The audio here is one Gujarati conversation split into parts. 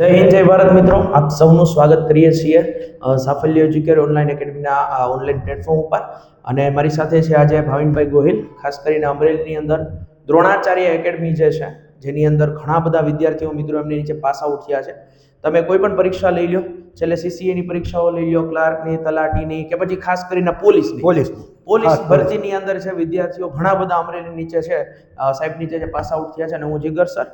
જય હિન્દ જય ભારત મિત્રો, આપ સૌનું સ્વાગત કરીએ છીએ સાફલ્ય એજ્યુકેર ઓનલાઈન એકેડમીના ઓનલાઈન પ્લેટફોર્મ ઉપર. અને મારી સાથે છે આજે ભાવિનભાઈ ગોહિલ. ખાસ કરીને અમરેલીની અંદર દ્રોણાચાર્ય એકેડમી જે છે, જેની અંદર ઘણા બધા વિદ્યાર્થીઓ મિત્રો એમની નીચે પાસ આઉટ થયા છે. તમે કોઈ પણ પરીક્ષા લઈ લો, છેલ્લે સીસીએની પરીક્ષાઓ લઈ લો, ક્લાર્કની, તલાટીની, કે પછી ખાસ કરીને પોલીસ ભરતીની અંદર છે વિદ્યાર્થીઓ ઘણા બધા અમરેલી નીચે છે સાહેબ નીચે જે પાસ આઉટ થયા છે. અને હું જીગર સર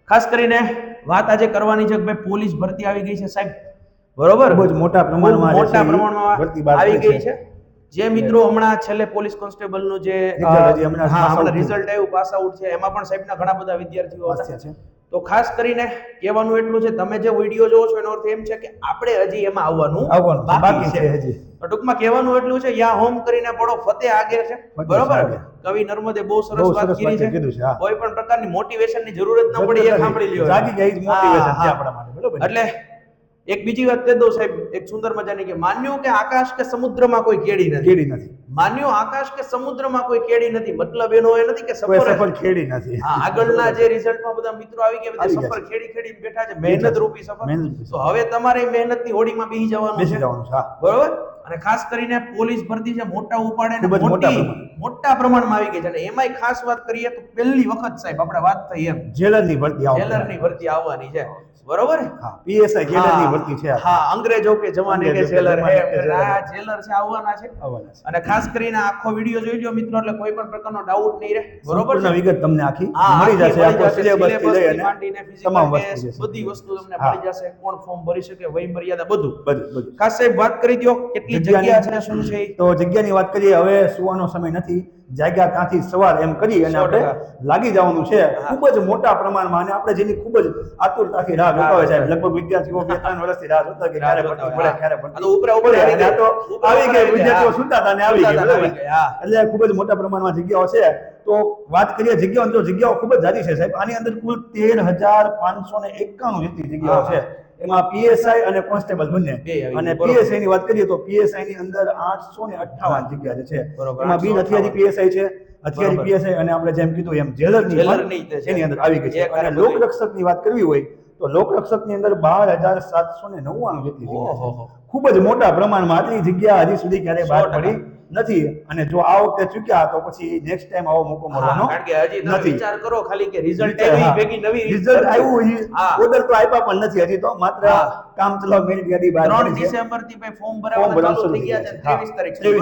ખાસ કરીને વાત આજે કરવાની છે કે ભાઈ પોલીસ ભરતી આવી ગઈ છે સાહેબ, બરોબર? બહુ જ મોટા પ્રમાણમાં આવી ગઈ છે. જે મિત્રો હમણાં છેલ્લે પોલીસ કોન્સ્ટેબલનું જે હમણાં રિઝલ્ટ આવ્યું, પાસ આઉટ છે, એમાં પણ સાહેબના ઘણા બધા વિદ્યાર્થીઓ હતા. તો ખાસ કરીને કહેવાનું એટલું છે, તમે જે વિડીયો જોવો છો એનો અર્થ એમ છે કે આપણે હજી એમાં આવવાનું બાકી છે. હજી ટૂંકમાં કહેવાનું એટલું છે, યા હોમ કરીને પડો ફતેહ આગે છે, બરોબર? કવિ નર્મદે બહુ સરસ વાત કરી છે. કોઈ પણ પ્રકારની મોટિવેશનની જરૂર જ ન પડી, એ સાંભળી લ્યો. જાગી ગઈ મોટિવેશન છે આપણા માટે, બરોબર? એટલે એક બીજી વાત કહી દઉં સાહેબ, એક સુંદર મજાની, કે માન્યું કે આકાશ કે સમુદ્રમાં કોઈ કેડી નથી. માન્યું આકાશ કે સમુદ્રમાં કોઈ કેડી નથી, મતલબ એનો એ નથી કે સફર ખેડી નથી. આગળના જે રિઝલ્ટમાં બધા મિત્રો આવી ગયા, સફર ખેડી બેઠા છે, મહેનત રૂપી સફર. તો હવે તમારે મહેનતની હોડીમાં બેસી જવાનું છે, બરોબર? અને ખાસ કરીને પોલીસ ભરતી છે મોટા ઉપાડે મોટા પ્રમાણમાં આવી ગઈ છે. અને એમાંય ખાસ વાત કરીએ તો પહેલી વખત સાહેબ આપણે વાત થઈ એમ જેલરની ભરતી આવવાની છે, બરોબર? પીએસઆઈ જેલરની ભરતી છે. અંગ્રેજો કે જમાને કે જેલર હે, આ જેલર છે, આવવાના છે. અને ખાસ કરીને આખો વિડિયો જોઈ લો મિત્રો, એટલે કોઈ પણ પ્રકારનો ડાઉટ નહીં રહે, બરોબર? વિગત તમને આખી મળી જશે. આખો સિલેબસ થી લઈને તમામ વસ્તુ, બધી વસ્તુ તમને મળી જશે. કોણ ફોર્મ ભરી શકે, વય મર્યાદા, બધું. ખાસ સાહેબ વાત કરી દો કેટલી જગ્યા છે, શું છે? તો જગ્યાની વાત કરીએ. હવે સુવાનો સમય નથી, જાગ્યા ત્યાંથી સવાર એમ કરી અને આપણે લાગી જવાનું છે. ખૂબ જ મોટા પ્રમાણમાં, અને આપણે જેની ખૂબ જ આતુરતાથી રાહ જોતા હોય છે. લગભગ વિદ્યાર્થીઓ 2-3 વર્ષથી રાહ જોતા કે ક્યારે ભરતી પડે, ક્યારે ભરતી. આ તો આવી ગઈ, વિદ્યાર્થીઓ સુતા હતા ને આવી ગઈ, એટલે ખૂબ જ મોટા પ્રમાણમાં જગ્યાઓ છે. તો વાત કરીએ જગ્યાઓ, તો જગ્યાઓ ખૂબ જ જાજી છે સાહેબ. આની અંદર કુલ 13,591 જેટલી જગ્યાઓ છે. એમાં પીએસઆઈ અને કોન્સ્ટેબલ બંને. અને પીએસઆઈ ની વાત કરીએ તો પીએસઆઈ ની અંદર 858 જગ્યા છે. એમાં બિન હથિયારી પીએસઆઈ છે, હથિયારી પીએસઆઈ, અને આપણે જેમ કીધું એમ જેલરની એની અંદર આવી ગઈ છે. અને લોકરક્ષક ની વાત કરવી હોય તો લોકરક્ષક ની અંદર 12,799 જેટલી જગ્યા છે. ખૂબ જ મોટા પ્રમાણમાં. આટલી જગ્યા હજી સુધી ક્યારે બહાર પડી નથી. અને જો આ વખતે ચૂક્યા તો પછી નેક્સ્ટ ટાઈમ આવો મોકો મળવાનો નથી. વિચાર કરો ખાલી કે રિઝલ્ટ આવ્યું, ભેગી નવી રિઝલ્ટ આવ્યું, ઓર્ડર તો આપ્યા પણ નથી હજી. તો માત્ર કામ ચલાવ મેરિટ યાદી બહાર પડી છે. 3 ડિસેમ્બર થી ભાઈ ફોર્મ ભરવાના ચાલુ થઈ ગયા છે. 23 તારીખ સુધી,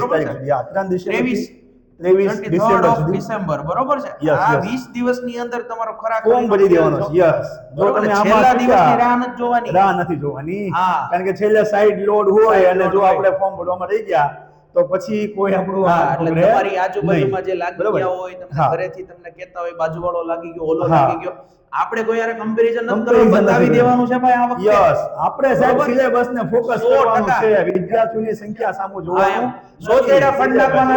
23 ડિસેમ્બર, બરોબર છે? આ 20 દિવસની અંદર તમારો ખરા ફોર્મ ભરી દેવાનો છે. યસ, જો તમે આમાં દિવસની રાહ નથી જોવાની, કારણ કે છેલ્લે સાઈડ લોડ હોય અને જો આપણે ફોર્મ ભરવામાં રહી ગયા તો પછી કોઈ આપણું તમારી આજુબાજુમાં જે લાગી ગયા હોય, તમને ઘરેથી તમને કહેતા હોય બાજુવાળો લાગી ગયો, ઓલો લાગી ગયો, આપણે કોઈ યાર કમ્પેરિઝન ન કરવું, બતાવી દેવાનું છે ભાઈ આ વખતે. યસ, આપણે સાહેબ સિલેબસ ને ફોકસ કરવાનું છે. વિદ્યાર્થીઓની સંખ્યા સામુ જોવાનું, સોતેડા ફંડ નાખવાના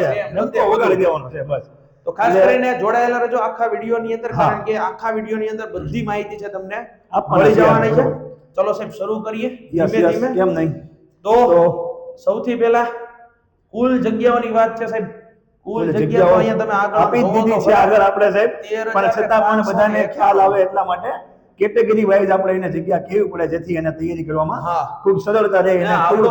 છે, નંતો વગાડી દેવાનો છે, બસ. તો ખાસ કરીને જોડાયેલા રહેજો આખા વિડિયોની અંદર, કારણ કે આખા વિડિયોની અંદર બધી માહિતી છે તમને મળી જવાની છે. ચલો સાહેબ શરૂ કરીએ ધીમે ધીમે, કેમ નહીં? તો સૌથી પહેલા કુલ જગ્યાઓની વાત છે સાહેબ. કુલ જગ્યાઓ અહીંયા તમે આગળ આપી દીધી છે આગળ આપણે સાહેબ, પણ છતાં પણ બધાને ખ્યાલ આવે એટલા માટે કેટેગરી વાઇઝ આપણે એને જગ્યા કેવી પડે જેથી એને તૈયારી કરવામાં ખૂબ સરળતા રહે. એને આંકડો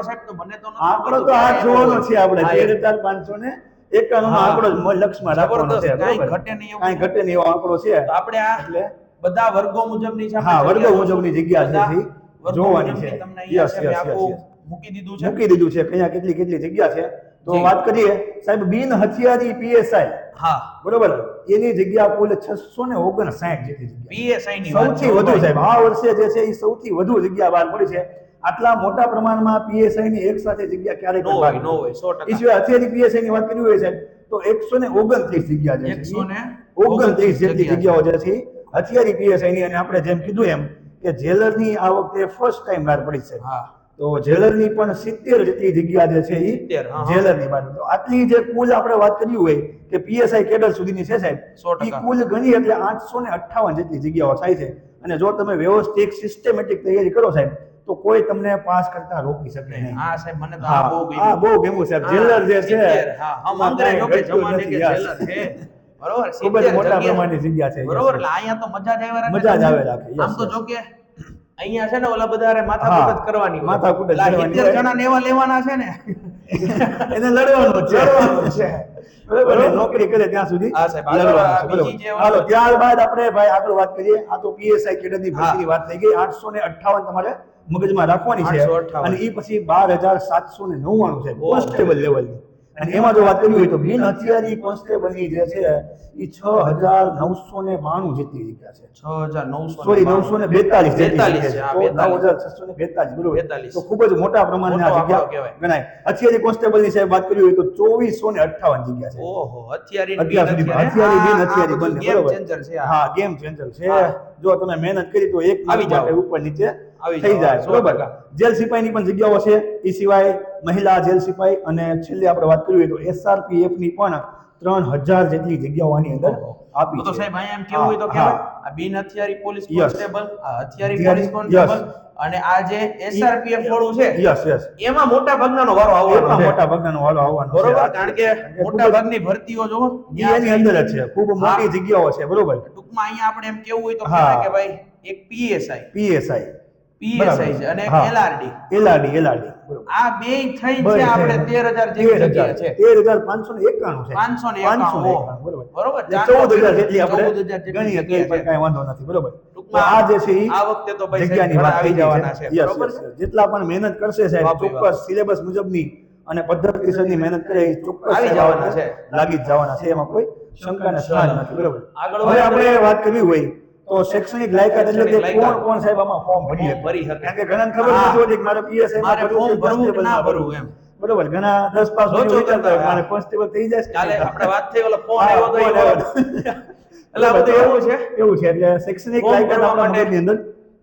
સાહેબ તો મને તો આંકડો તો આ જોવાનો છે આપણે 13,591 નો આંકડો લક્ષમાં રાખવાનો છે. કાંઈ ઘટે નહીં એવો આંકડો છે. આપણે આ એટલે બધા વર્ગો મુજબની છે, વર્ગો મુજબની જગ્યા છે જોવાની છે. યસ મૂકી દીધું છે કયા કેટલી જગ્યા છે. તો વાત કરીએ સાહેબ બિન હથિયારી પીએસઆઈ, બરોબર, એની જગ્યા કુલ 659 જેટલી જગ્યા પીએસઆઈ ની સૌથી વધુ સાહેબ આ વર્ષે જે છે એ સૌથી વધુ જગ્યા બહાર પડી છે. આટલા મોટા પ્રમાણમાં પીએસઆઈ ની એક સાથે જગ્યા ક્યારેય ન હોય. 100% એ સિવાય હથિયારી પીએસઆઈ ની વાત કરવી હોય સાહેબ તો 129 જગ્યા છે. 129 જેટલી જગ્યાઓ જે છે હથિયારી પીએસઆઈ ની. અને આપણે જેમ કીધું એમ કે જેલરની આ વખતે ફર્સ્ટ ટાઈમ બહાર પડી છે. તો જેલરની પણ 70 જેટલી જગ્યા જે છે એ જેલરની બહાર. તો આટલી જે કુલ આપણે વાત કરવી હોય કે પીએસઆઈ કેડર સુધીની છે સાહેબ, એ કુલ ગણી એટલે 858 જેટલી જગ્યાઓ થાય છે. અને જો તમે વ્યવસ્થિત સિસ્ટમેટિક તૈયારી કરો સાહેબ તો કોઈ તમને પાસ કરતા રોકી શકે નહીં. હા સાહેબ, મને તો આ બહુ ગમ્યું સાહેબ. જેલર જે છે હમ અંગ્રેજો કે જમાને કે જેલર છે, બરોબર ખૂબ જ મોટા પ્રમાણની જગ્યા છે બરોબર એટલે અહીંયા તો મજા જ આવે મજા જ આવે રાખે આમ તો જો કે અહીંયા છે ને ઓલા બધા માથાકૂટ જ કરવાની હોય. માથાકૂટ જ કરવાની 70 જણા ને એવા લેવાના છે ને એને લડવાનું છે બરોબર નોકરી કરે ત્યાં સુધી હા સાહેબ લડવાનું છે, બીજી જે બરોબર. હાલો ત્યારબાદ આપણે ભાઈ આગળ વાત કરીએ. આ તો પીએસઆઈ કેડરની ભરતીની વાત થઈ ગઈ. 858 તમારે મગજમાં રાખવાની છે 858. અને એ પછી 12799 છે કોન્સ્ટેબલ લેવલની. અને એમાં જો વાત કરવી હોય તો બિન હથિયારી કોન્સ્ટેબલની જે છે એ 6992 જેટલી જગ્યા છે. 6900 સોરી 942 જેટલી 42 જગ્યા છે, હા, છે. તો 42. 9642 બરોબર 42. તો ખૂબ જ મોટા પ્રમાણની આ મોટો આંકડો જગ્યા કહેવાય. ગણાય. હથિયારી કોન્સ્ટેબલની સાહેબ વાત કરવી હોય તો 2458 જગ્યા છે. ઓહો હથિયારી અત્યાર સુધી હથિયારી બિન હથિયારી બંને ગેમ બરોબર. ચેન્જર છે હા ગેમ ચેન્જર છે. હા. જો તમે મહેનત કરી તો એક આવી માટે જાઓ. ઉપર નીચે આવી થઈ જાઓ, જાય 100%. બરોબર. જેલ સિપાહીની પણ જગ્યાઓ છે. એ સિવાય મહિલા જેલ સિપાહી અને છેલ્લે આપણે વાત કરવી હોય તો એસઆરપીએફ ની પણ 3000 જેટલી જગ્યાઓ આની અંદર આપી તો છે. સાહેબ અહીંયા એમ કેવું હોય તો હા, કેવાય આ બિન હથિયારી પોલીસ Yes. કોન્સ્ટેબલ આ હથિયારી હથિયારી, પોલીસ કોન્સ્ટેબલ yes. અને આ જે એસઆરપીએફ વાળું છે યસ યસ એમાં મોટા ભાગનાનો વારો આવવાનો એમાં છે મોટા ભાગનો વાલો આવવાનો છે. બરોબર કારણ કે મોટા ભાગની ભરતીઓ જો ઈ એની અંદર જ છે. ખૂબ મોટી જગ્યાઓ છે બરોબર. ટૂંકમાં અહીંયા આપણે એમ કેવું હોય તો હા. કહેવાય કે ભાઈ એક પીએસઆઈ પીએસઆઈ છે અને એક એલઆરડી એલઆરડી બરોબર. આ બે થઈ બસ, છે આપણે 13000 જેવી જગ્યા છે 13591 છે. 591 બરોબર. બરોબર 14000 જેટલી આપણે 14000 જેટલી ગણીએ તો જગ્યા છે. કાંઈ વાંધો નથી બરોબર. તો ટૂંકમાં આ જે છે ઈ આ વખતે તો ભાઈ જગ્યાની ઘણા વાત આવી થઈ જવાના છે Yes, બરોબર yes, છે yes. જેટલા પણ મહેનત કરશે સાહેબ વાહ ભાઈ વાહ. ચોક્કસ સિલેબસ મુજબની અને પદ્ધતિસરની મહેનત કરે એ ચોક્કસ આવી સાહેબ જવાના આપણે છે. લાગી જ જવાના છે. એમાં કોઈ શંકાને સ્થાન નથી બરોબર. આગળ હવે વાત આપણે કરીએ. વાત કરવી હોય તો શૈક્ષણિક લાયકાત એટલે કે શૈક્ષણિક કોણ લાયકાત. કોણ સાહેબ આમાં ફોર્મ ભરી ફોર્મ ભરી શકે. કારણ કે ઘણાને ખબર હા. નથી હોતી કે મારે પીએસઆઈ માં મારે ફોર્મ ભરવું કે ના ભરવું એમ. બરોબર. ઘણા 10 પાસ લોચો સુધી વિચારતા હોય, કરતા હોય. મારે કોન્સ્ટેબલ થઈ જાય છે. કાલે આપણે વાત થઈ ઓલો ફોન હા, આવ્યો તો ફોન એવો આવ્યો. એટલે આ બધું એવું છે એવું છે એટલે શૈક્ષણિક ફોર્મ લાયકાત ભરવા આપણા માટે. મગજની અંદર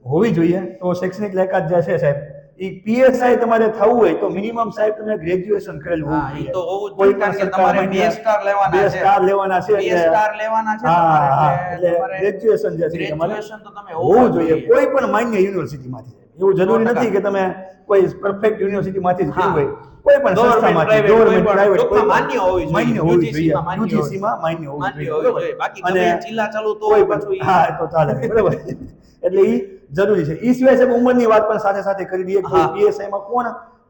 હોવી જોઈએ. તો શૈક્ષણિક લાયકાત જે છે સાહેબ ઈ પીએસઆઈ તમારે થવું હોય તો મિનિમમ સાહેબ તમે ગ્રેજ્યુએશન કરેલું હોવું હા, ઈ જોઈએ. તો હોવું જ કોઈ જોઈએ, કારણ કે પણ તમારે સરકાર બે સ્ટાર લેવાના બે છે. સ્ટાર લેવાના છે બે એટલે સ્ટાર લેવાના છે હા, તમારે હા, એટલે એટલે તમારે ગ્રેજ્યુએશન જે છે એ તમારે ગ્રેજ્યુએશન તો તમે હોવું જોઈએ. કોઈ પણ માન્ય યુનિવર્સિટીમાંથી. એવું જરૂરી 100%. નથી કે તમે કોઈ પરફેક્ટ યુનિવર્સિટીમાંથી જ કર્યું હા. હોય. કોઈ પણ Government, સંસ્થામાંથી private, ગવર્નમેન્ટ કોઈ પણ. પ્રાઇવેટ કોઈ ટૂંકમાં પણ માન્ય હોવી જોઈએ. માન્ય હોવી UGC જોઈએ. માં માન્ય હોવી UGC માં માન્ય હોવી માન્ય જોઈએ. હોવી બરોબર. જોઈએ. બાકી અને ગમે જિલ્લા ચાલુ તો કોઈ પાછું ઈ- હા એ તો ચાલે બરોબર. એટલે ઈ જરૂરી છે. ઈ સિવાય સાહેબ ઉંમરની વાત પણ સાથે સાથે કરી દઈએ કે હા. પીએસઆઈ માં કોણ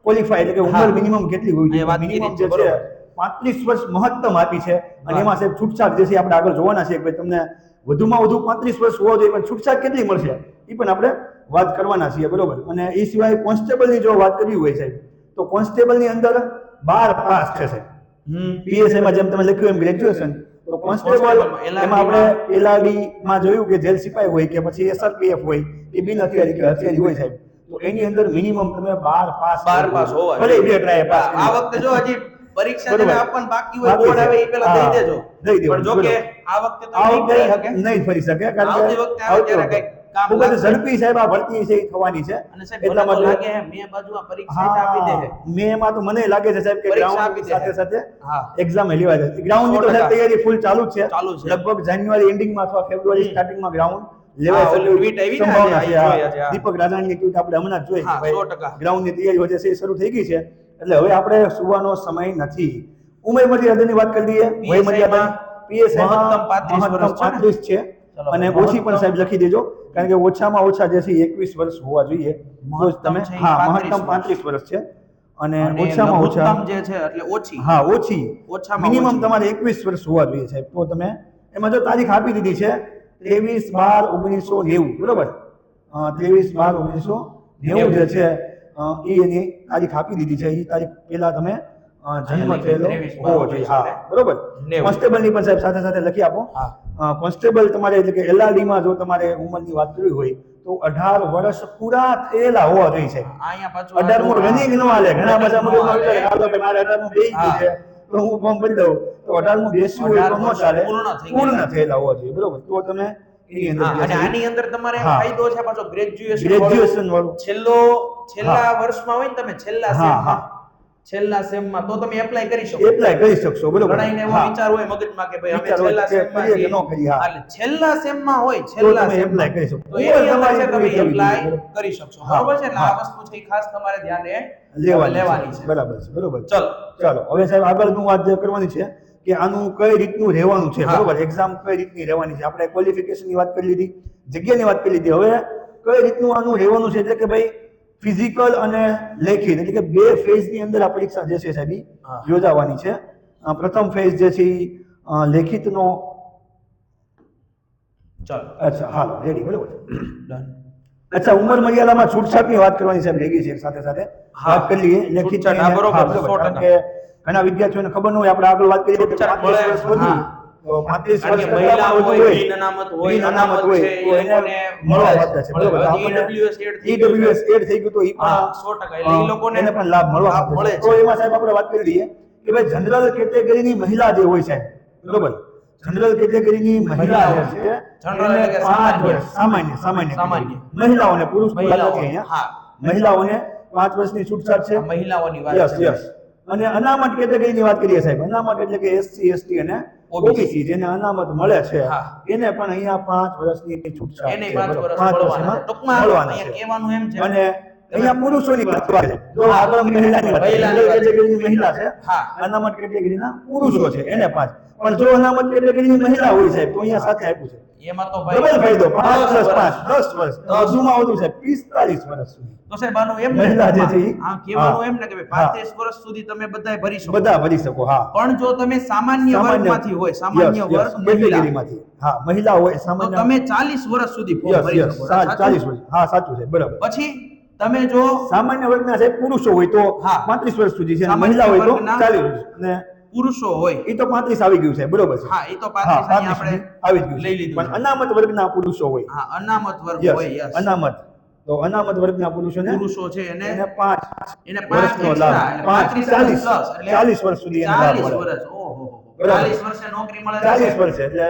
ક્વોલિફાય એટલે કે હા. ઉંમર મિનિમમ કેટલી હોવી અહીંયા વાત જોઈએ. મિનિમમ કરી જે છે, છે બરોબર. 35 વર્ષ મહત્તમ આપી છે અને હા. એમાં સાહેબ છૂટછાટ જે છે આપણે આગળ જોવાના છે કે ભાઈ તમને વધુમાં વધુ 35 વર્ષ હોવા જોઈએ પણ છૂટછાટ કેટલી મળશે એ પણ આપણે વાત કરવાના છીએ બરોબર. અને એ સિવાય કોન્સ્ટેબલની જો વાત કરવી હોય સાહેબ તો કોન્સ્ટેબલની અંદર 12 પાસ છે સાહેબ. પીએસઆઈ માં જેમ તમે લખ્યું એમ ગ્રેજ્યુએશન તો કોન્સ્ટેબલ કોન્સ્ટેબલમાં એમાં આપણે એલઆરડી માં જોયું કે જેલ સિપાઈ હોય કે પછી એસઆરપીએફ હોય એ બિન હથિયારી કે હથિયારી હોય સાહેબ તો એની અંદર મિનિમમ તમે 12 પાસ 12 પાસ હોવા ભલે જોઈએ. બે ટ્રાય પાસ આ વખતે જો હજી પરીક્ષા બરોબર. જેને આપવાનું બાકી હોય બાકી બોર્ડ છે. આવે એ પેલા હા, દઈ દેજો દઈ દેવાનું, પણ જો કે બરોબર. આ વખતે તો આ નહીં કરી શકે વખતે નહીં ફરી શકે કારણ આવતી કે વખતે આવે ત્યારે કંઈક કામ ખૂબ જ લાગશે. ઝડપી સાહેબ આ ભરતી છે એ થવાની છે અને સાહેબ એટલા મને તો માટે લાગે મે બાજુ આ પરીક્ષા જ આપી દે છે. મેમાં તો મને લાગે છે સાહેબ કે પરીક્ષા ગ્રાઉન્ડ આપી દે સાથે છે. સાથે હા. એક્ઝામ લેવા જાય ગ્રાઉન્ડ ની તો 100% સાહેબ તૈયારી ફૂલ ચાલુ જ છે ચાલુ છે. લગભગ જાન્યુઆરી એન્ડિંગમાં અથવા ફેબ્રુઆરી સ્ટાર્ટિંગમાં ગ્રાઉન્ડ લેવાય હા, શકે ઓલી tweet આવી ને સંભાવના આજે, છે. આ હા. જોઈ આજે, હા. દીપક રાધાણીની ટ્વીટ આપણે હમણાં જ જોઈ હા, કે 100%. ગ્રાઉન્ડની તૈયારી જે છે એ શરૂ થઈ ગઈ છે એટલે હવે આપણે સુવાનો સમય નથી. ઉંમર મર્યાદાની વાત કરી દઈએ વય મર્યાદા PSI માં મહત્તમ 35 વર્ષ છે ને? 35 છે ચલો, અને મહત્તમ. ઓછી પણ સાહેબ લખી દેજો કારણ કે ઓછામાં ઓછા જે છે 21 વર્ષ હોવા જોઈએ તો જ તમે મહત્તમ છે એ હા 35 મહત્તમ 35 વર્ષ છે અને અને ઓછામાં ઓછા લઘુત્તમ જે છે એટલે ઓછી હા ઓછી ઓછામાં મિનિમમ ઓછી. તમારે 21 વર્ષ હોવા જોઈએ સાહેબ તો તમે એમાં જો તારીખ આપી દીધી છે 23/12/1990 બરોબર 23/12/1990 જે છે એ એની તારીખ આપી દીધી છે એ તારીખ પહેલા તમે જન્મ થયેલો હોવો જોઈએ હા બરોબર 90. કોન્સ્ટેબલ ની પણ સાહેબ સાથે સાથે લખી આપો કોન્સ્ટેબલ તમારે એટલે કે એલઆરડી માં જો તમારે ઉંમરની વાત કરવી હોય તો 18 વર્ષ પૂરા થયેલા હોવા જોઈએ છે. અહીંયા પાછું 18 મુ રનિંગ ન હાલે ઘણા બધા running મગજમાં ન હાલે. વિચારે હાલો કે મારે 18 મુ બેસી ગયું છે તો હું ફોર્મ ભરી દઉં તો 18 મુ બેસવું હોય તો 18 ન ચાલે પૂર્ણ થઈ પૂર્ણ ગયા. થયેલા હોવા જોઈએ બરોબર તો તમે એની અંદર હા, જે અને છે આની અંદર તમારે એવો હા. ફાયદો છે પાછો ગ્રેજ્યુએશન ગ્રેજ્યુએશન વાળું છેલ્લા હા. વર્ષમાં હોય ને તમે છેલ્લા હા, સેમમાં હા. છેલ્લા સેમમાં તો તમે એપ્લાય કરી શકો એપ્લાય કરી શકશો બરોબર ઘણાઈને એવો હા. વિચાર હોય મગજમાં કે ભાઈ અમે વિચાર હોય છેલ્લા કે સેમમાં કરીએ કે છીએ. ન કરીએ, હા. એટલે છેલ્લા સેમમાં હોય તો છેલ્લા તમે સેમમાં. એપ્લાય કરી શકો તો એની અંદર છે તમે પૂરી થવી એપ્લાય જોઈએ, બરોબર. કરી શકશો હા, બરોબર છે એટલે આ હા. વસ્તુ છે એ ખાસ તમારે ધ્યાને લેવાની લેવાની છે છે બરાબર છે બરોબર ચલો ચાલો હવે સાહેબ આગળનું વાત જે કરવાની છે કે આનું કઈ રીતનું રહેવાનું છે, હા. બરોબર, એક્ઝામ કઈ રીતની રહેવાની છે. આપણે ક્વોલિફિકેશનની વાત કરી લીધી, જગ્યાની વાત કરી લીધી. હવે કઈ રીતનું આનું રહેવાનું છે, એટલે કે ભાઈ ફિઝિકલ અને લેખિત, એટલે કે બે ફેઝની અંદર આ પરીક્ષા જે છે સાહેબ ઈ હા. યોજાવાની છે. પ્રથમ ફેઝ જે છે ઈ લેખિતનો. ચાલો અચ્છા, હાલો, રેડી, બરોબર. ડન. અચ્છા, ઉંમર મર્યાદામાં છૂટછાટની વાત કરવાની સાહેબ રેડી છે, સાથે સાથે હા. વાત કરી લઈએ. લેખિત છૂટછાટ, હા, બરોબર, હા, બરોબર. 100%. કારણ કે ઘણા વિદ્યાર્થીઓને ખબર ન હોય, આપણે આગળ વાત કરીએ કે છૂટછાટ 35 મળે, વર્ષ સુધી, હા. તો 35 કારણ વર્ષ કે કરતાં મહિલા પણ વધુ હોય, બિન અનામત હોય, બિન અનામત અનામત હોય, છે, તો એ એને લોકોને મળવા મળે પાત્ર છે, છે. બરોબર. તો હજી આપણને EWS એડ થઈ ગયું છે. EWS એડ થઈ ગયું, તો ઈ હા, પણ 100%. એટલે ઈ લોકોને એને પણ લાભ મળવા લાભ પાત્ર મળે છે. તો છે. એમાં સાહેબ આપણે વાત કરી લઈએ કે ભાઈ જનરલ કેટેગરીની મહિલા જે હોય સાહેબ, બરોબર, જનરલ કેટેગરીની મહિલા જે છે જનરલ એને એટલે કે 5 સામાન્ય. વર્ષ, સામાન્ય સામાન્ય. category. મહિલાઓને, પુરુષ મહિલાઓ, નથી અહીંયા. હા. મહિલાઓને 5 વર્ષની છૂટછાટ છે. આ મહિલાઓની વાત યસ છે. યસ. અને અનામત કેટેગરીની વાત કરીએ સાહેબ, અનામત એટલે કે SC ST અને OBC. OBC જેને અનામત મળે છે, હા. એને પણ અહીંયા 5 વર્ષની છૂટછાટ એને છે, 5 બરોબર. વર્ષ 5 વર્ષ મળવાના એમાં છે. ટૂંકમાં મળવાના અહીંયા છે. કહેવાનું એમ છે. અને અહીંયા પુરુષોની વાત છે. જો હા. આગળ મહિલાની વાત, મહિલાની જનરલ વાત. કેટેગરીની મહિલા છે, હા. અનામત કેટેગરીના પુરુષો છે, એને 5. પણ જો અનામત કેટેગરીની મહિલા હોય સાહેબ, તો અહીંયા સાથે આપ્યું છે એમાં તો ભાઈ ડબલ ફાયદો, 5 10 + 5 વર્ષ. 10 વર્ષ, વધુમાં વધુ સાહેબ 45 વર્ષ સુધી તો સાહેબ આનું એમ ને મહિલા જે છે ઈ, આ કહેવાનું હા. એમ ને કે ભાઈ હા. 35 વર્ષ સુધી તમે બધાય ભરી શકો. બધા ભરી શકો. હા, પણ જો તમે સામાન્ય વર્ગમાંથી હોય, સામાન્ય વર્ગ મહિલા, કેટેગરીમાંથી, હા, મહિલા હોય તો સામાન્ય, તમે 40 વર્ષ સુધી ફોર્મ યસ ભરી યસ, શકો. 40 વર્ષ, હા, સાચું છે, બરાબર. પછી તમે જો સામાન્ય વર્ગના સાહેબ પુરુષો હોય તો હા. 35 વર્ષ સુધી છે, અને સામાન્ય મહિલા હોય તો વર્ગના 40 વર્ષ, અને પુરુષો હોય, એ તો 35 આવી ગયું છે, બરોબર છે. હા, એ તો 35 હા, અહીંયા 35 આપણે આવી જ ગયું લઈ છે. લીધું પણ છે. અનામત વર્ગના પુરુષો હોય, હા, અનામત વર્ગ યસ, હોય, યસ. અનામત, તો અનામત વર્ગના પુરુષોને પુરુષો છે એને એને 5 એને 5 વર્ષનો એક્સ્ટ્રા લાભ, એટલે 5 35 40 પ્લસ એટલે 40 વર્ષ સુધી એને લાભ 40 મળે. વર્ષ, ઓહો, બરાબર. 40 વર્ષે નોકરી મળે છે. 40 વર્ષ એટલે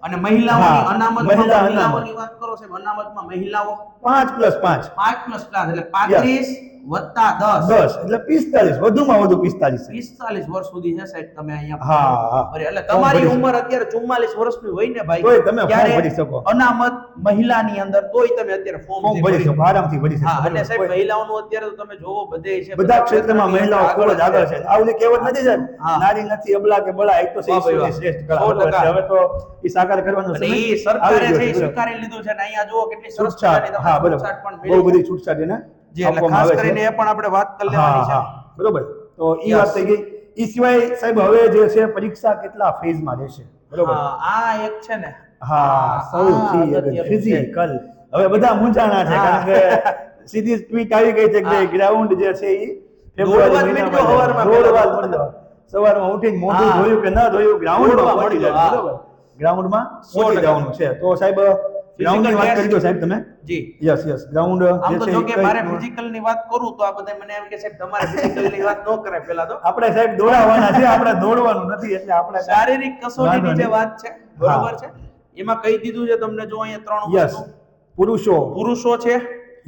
અને મહિલાઓની હા, અનામતમાં મહિલા અનામત. મહિલાઓની વાત કરો સાહેબ, અનામતમાં મહિલાઓ 5 + 5 5 પ્લસ પ્લસ એટલે 35 વત્તા 10 10 એટલે 45, વધુમાં વધુ 45 છે. 45 વર્ષ સુધી છે સાહેબ તમે અહીંયા હા, હા. ભરી. એટલે ફોર્મ તમારી ભરી ઉંમર અત્યારે 44 વર્ષની હોય ને ભાઈ, તોય તમે ત્યારે ફોર્મ ભરી શકો. અનામત મહિલાની અંદર તોય તમે અત્યારે ફોર્મ ફોર્મ ભરી શકો, આરામથી ભરી શકો. હા, અને બરોબર. સાહેબ કોઈ- મહિલાઓનું અત્યારે તો તમે જોવો બધે છે, બધા ક્ષેત્રમાં મહિલાઓ ખૂબ જ આગળ છે. આ ઓલી કહેવત નથી સાહેબ, હા. નારી નથી અબલા કે બળા, એક તો છે વાહ ભાઈ ઈશ્વરની વાહ. શ્રેષ્ઠ કળા. 100% બરોબર છે. હવે તો ઈ સાકાર કરવાનો અને સમય ઈ સરકારે આવી ગયો છે ઈ બરોબર. સ્વીકારી લીધું છે, અને અહીંયા જુઓ કેટલી સરસ છૂટછાટ, મજાની હા, તમને બરોબર. છૂટછાટ પણ બહુ મળી બધી છૂટછાટ એને છે. એટલે આપવામાં ખાસ આવે છે. કરીને એ પણ આપણે વાત કરી હા, લેવાની છે. હા, બરોબર. તો ઈ Yes. વાત થઈ ગઈ. ઈ સિવાય સાહેબ હવે જે છે પરીક્ષા કેટલા ફેઝમાં રહેશે, બરોબર? હા, આ એક છે ને, હા, સૌથી અગત્યનું છે. ફિઝિકલ. હવે બધા મૂંઝાણા છે, હા. કારણ કે સીધી ટ્વીટ આવી ગઈ છે કે હા. ગ્રાઉન્ડ જે છે ઈ દોડવા ફેબ્રુઆરી જ મહિનામાં માંડ્યો સવારમાં દોડવા જ પહેલા. માંડ્યો. સવારમાં ઉઠીને મોઢું હા. ધોયું કે ન ધોયું, ગ્રાઉન્ડમાં દોડવા પહોંચી માંડ્યો, જવાનું, હા. બરોબર? ગ્રાઉન્ડમાં 100% પહોંચી જવાનું છે. તો સાહેબ ગ્રાઉન્ડની વાત test. કરી દો સાહેબ તમે. જી. યસ યસ, ગ્રાઉન્ડ આમ જે તો છે જો ઈ કે કઈ મારે રીતનું- ફિઝિકલ ની વાત કરું તો આ બધા મને એમ કે સાહેબ તમારે ફિઝિકલ ની વાત ન કરાય પેલા તો. આપણે સાહેબ દોડાવવાના છે, આપણે દોડવાનું નથી, એટલે આપણે શારીરિક કસોટીની વાંધો જે નહીં. વાત છે, બરોબર હા. છે, એમાં કહી દીધું છે તમને, જો અહીંયા ત્રણ યસ, વસ્તુ, પુરુષો, પુરુષો છે,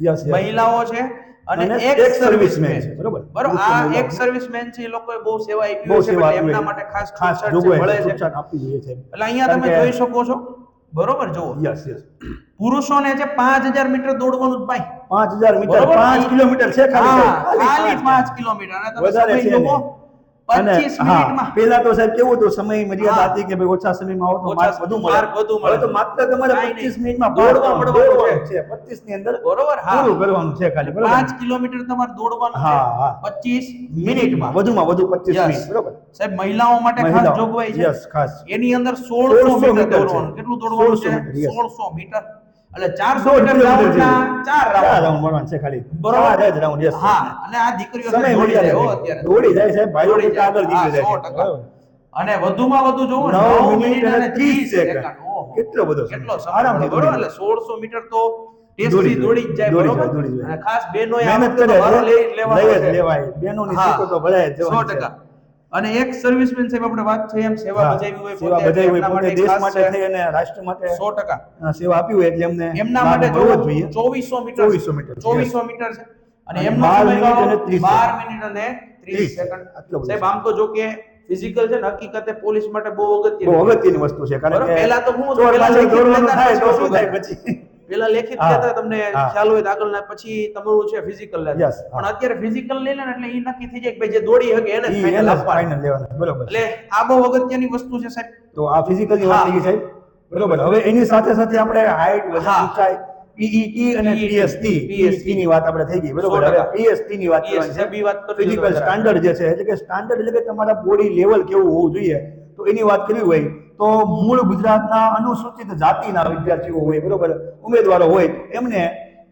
યસ યસ, મહિલાઓ છે, અને અને એક ex સર્વિસમેન serviceman છે, બરોબર? બરોબર. પુરુષો, આ મહિલાઓ. એક સર્વિસમેન છે, એ લોકોએ બહુ સેવા આપી બહુ હોય છે, સેવા એટલે આપી એમના હોય. માટે ખાસ ખાસ છૂટછાટ જોગવાઈ મળે છે, છે. છૂટછાટ આપવી જોઈએ છે. એટલે અહીંયા કારણ તમે કે- જોઈ શકો છો, બરોબર. જુઓ, યસ યસ, પુરુષોને છે 5000 મીટર દોડવાનું જ ભાઈ, 5000 મીટર, બરોબર. 5 કિલોમીટર છે ખાલી હા, સાહેબ, ખાલી પાંચ. 5 કિલોમીટર, અને તમે વધારે સમય છે જુઓ નહીં. અને 25 હા, મિનિટમાં. પહેલા તો સાહેબ કેવું હતું, સમય મર્યાદા હા. હતી કે ભાઈ ઓછા સમયમાં આવો તો ઓછા માર્ક વધુ મળે. માર્ક વધુ મળે. હવે તો માત્ર તમારે કાંઈ 25 નહીં. મિનિટમાં દોડવા પાસ મળવાનું દોડવાનું છે. 25 ની અંદર બરોબર. હા, પૂરું કરવાનું છે ખાલી, બરોબર? 5 કિલોમીટર તમારે દોડવાનું છે હા, હા. 25 મિનિટમાં. વધુમાં વધુ 25 Yes. મિનિટ, બરોબર? સાહેબ મહિલાઓ માટે ખાસ મહિલાઓ. જોગવાઈ છે. Yes, ખાસ. એની અંદર 1600 મીટર મીટર છે. દોડવાનું. કેટલું દોડવાનું 1600 છે? Metre, yes. 1600 મીટર. એટલે 400 મીટર ગ્રાઉન્ડના 4 ચાર રાઉન્ડ. રાઉન્ડ મળવાનું છે ખાલી, બરોબર. ચાર જ રાઉન્ડ, yes. હા, અને આ દીકરીઓ સમય સાહેબ દોડી જાય હો મર્યાદા અત્યારે. દોડી જાય સાહેબ, ભાઈઓ દોડી કરતા આગળ જાય. નીકળી હા, જાય છે, 100%. બરોબર? અને વધુમાં વધુ જોવો 9 9 મિનિટ અને 30 સેકન્ડ. સેકન્ડ. ઓહો, કેટલો બધો સમય. કેટલો સમય આરામથી બરોબર. દોડી એટલે 1600 મીટર તો દોડી ટેસ્ટથી જાય. દોડી જ જાય, દોડી બરોબર. જાય, દોડી જાય. અને ખાસ બહેનોએ આ મહેનત વખતે કરે તો ભારો એટલે લેવાનો લઈ જ છે. લેવાય. બહેનોની હા, સીટો તો ભરાય જ જવાની છે. 100%. અને એક સર્વિસમેન સાહેબ આપણે વાત થઈ એમ સેવા હા, બજાવી હોય સેવા પોતે, બજાવી હોય, એમના પોતે માટે દેશ ખાસ માટે છે. થઈ અને રાષ્ટ્ર માટે 100%. સેવા આપી હોય એટલે એમને એમના લાભ માટે મળવો જો જ જોઈએ. 2400 મીટર 2400 મીટર, 2400 મીટર છે. અને અને એમનો 12 સમયગાળો મિનિટ અને 30 12 સેકન્ડ. મિનિટ અને 30 30 સેકન્ડ. આટલો બધો સાહેબ આમ તો જો કે ફિઝિકલ છે ને હકીકતે પોલીસ માટે બહુ બહુ અગત્યનું. અગત્યની વસ્તુ છે, કારણ બરોબર. કે પહેલા તો હું હતું, ચોર પહેલા પાછળ લેખિત દોડવાનું લેતા થાય તો પછી શું શું થાય થાય? પછી? પેલા લેખિત હા. લેતા તમને હા. ખ્યાલ હોય તો આગળના પછી તમારું છે ફિઝિકલ લેતા Yes, હા. પણ અત્યારે ફિઝિકલ લઈ લે ને એટલે એ નક્કી થઈ જાય કે ભાઈ જે દોડી શકે એને ઈ ફાઇનલ એને આપવાનું ફાઇનલ લેવાનું બરોબર એટલે આ બહુ અગત્યની વસ્તુ છે સાહેબ તો આ ફિઝિકલની વાત થઈ ગઈ સાહેબ બરોબર હવે એની સાથે સાથે આપણે હાઈટ વજન હા. ઊંચાઈ પીઈટી અને PET, પીએસટી ની વાત આપણે થઈ ગઈ બરોબર 100%. હવે પીએસટી ની વાત કરવાની PST બી વાત છે કરવી ફિઝિકલ જરા. સ્ટાન્ડર્ડ જે છે એટલે કે સ્ટાન્ડર્ડ એટલે કે તમારા બોડી લેવલ કેવું હોવું જોઈએ તો એની વાત કરવી હોય તો મૂળ ગુજરાતના અનુસૂચિત જાતિના વિદ્યાર્થીઓ હોય બરોબર ઉમેદવારો હોય તો એમને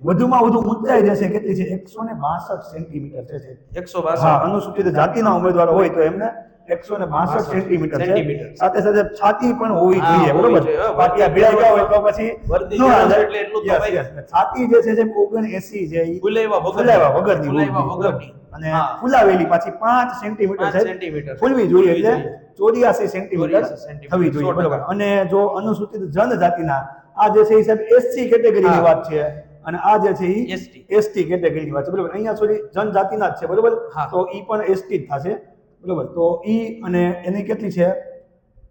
વધુમાં વધુ ઊંચાઈ જે છે કેટલી છે 162 સેન્ટીમીટર છે 162. હા અનુસૂચિત જાતિના ઉમેદવારો હોય તો એમને 162 સેન્ટીમીટર છે સેન્ટીમીટર. સાથે સાથે છાતી પણ હોવી હા, જોઈએ હોવી બરોબર જોઈએ. હો, બાકી આ ભેળા ગયા હોય તો પછી વર્દી નો જેવું હાલે. છે એટલે એટલું તો Yes, ભાઈ. yes. છાતી જે છે જે 79 છે ઈ ફુલાવ્યા વગરની. ફુલાવ્યા વગરની ફુલાવ્યા હોવી જોઈએ, વગરની. બરોબર. અને હા. ફુલાવેલી પાછી 5 સેન્ટીમીટર 5 છે સેન્ટીમીટર. ફૂલવી જોઈએ ફૂલવી એટલે 84 સેન્ટીમીટર 84 સેન્ટીમીટર. થવી જોઈએ 100%. બરોબર અને જો અનુસૂચિત જનજાતિના આ જે છે એ સાહેબ એસસી કેટેગરીની હા. વાત છે અને આ જે છે ઈ ST. એસટી કેટેગરીની વાત છે બરોબર અહીંયા સુધી જનજાતિના જ છે બરોબર હા. તો ઈ પણ એસટી જ થશે બરોબર તો ઈ અને એની કેટલી છે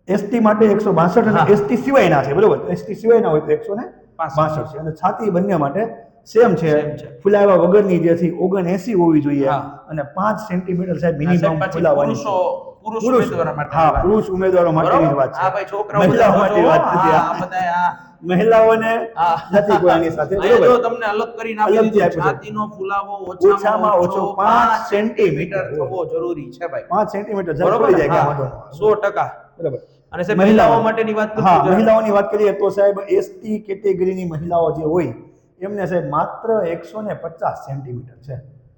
એસટી માટે 162 હા. અને એસટી સિવાયના છે બરોબર એસટી સિવાયના હોય તો 162 છે અને છાતી બંને માટે સેમ છે Same છે. ફુલાવા વગરની જે છે 79 હોવી જોઈએ હા. અને 5 સેન્ટીમીટર સાહેબ આ સાહેબ મિનિમમ પછી ફુલાવાની પુરુષ પુરુષ ઉમેદવારો માટે હા પુરુષ ઉમેદવારો માટેની જ વાત છે હા ભાઈ છોકરાઓ મહિલાઓ બધા માટે જોવો. વાત નથી હા, આ. બધા આ મહિલાઓને હા. નથી કોઈ આની સાથે અહીંયા બરોબર જો તમને અલગ કરીને આપી અલગથી દીધું આપ્યું છે. છાતીનો ફુલાવો ઓછામાં ઓછામાં ઓછો ઓછો 5 5 સેન્ટીમીટર સેન્ટીમીટર થવો જરૂરી છે ભાઈ 5 સેન્ટીમીટર જ બરોબર પડી ને? જાય હા, કે વાંધો ન આવે. 100%. બરાબર અને સાહેબ મહિલાઓ માટેની વાત કરશું હા જરા. મહિલાઓની વાત કરીએ તો સાહેબ એસટી કેટેગરીની મહિલાઓ જે હોય એમને સાહેબ માત્ર 150 સેન્ટીમીટર છે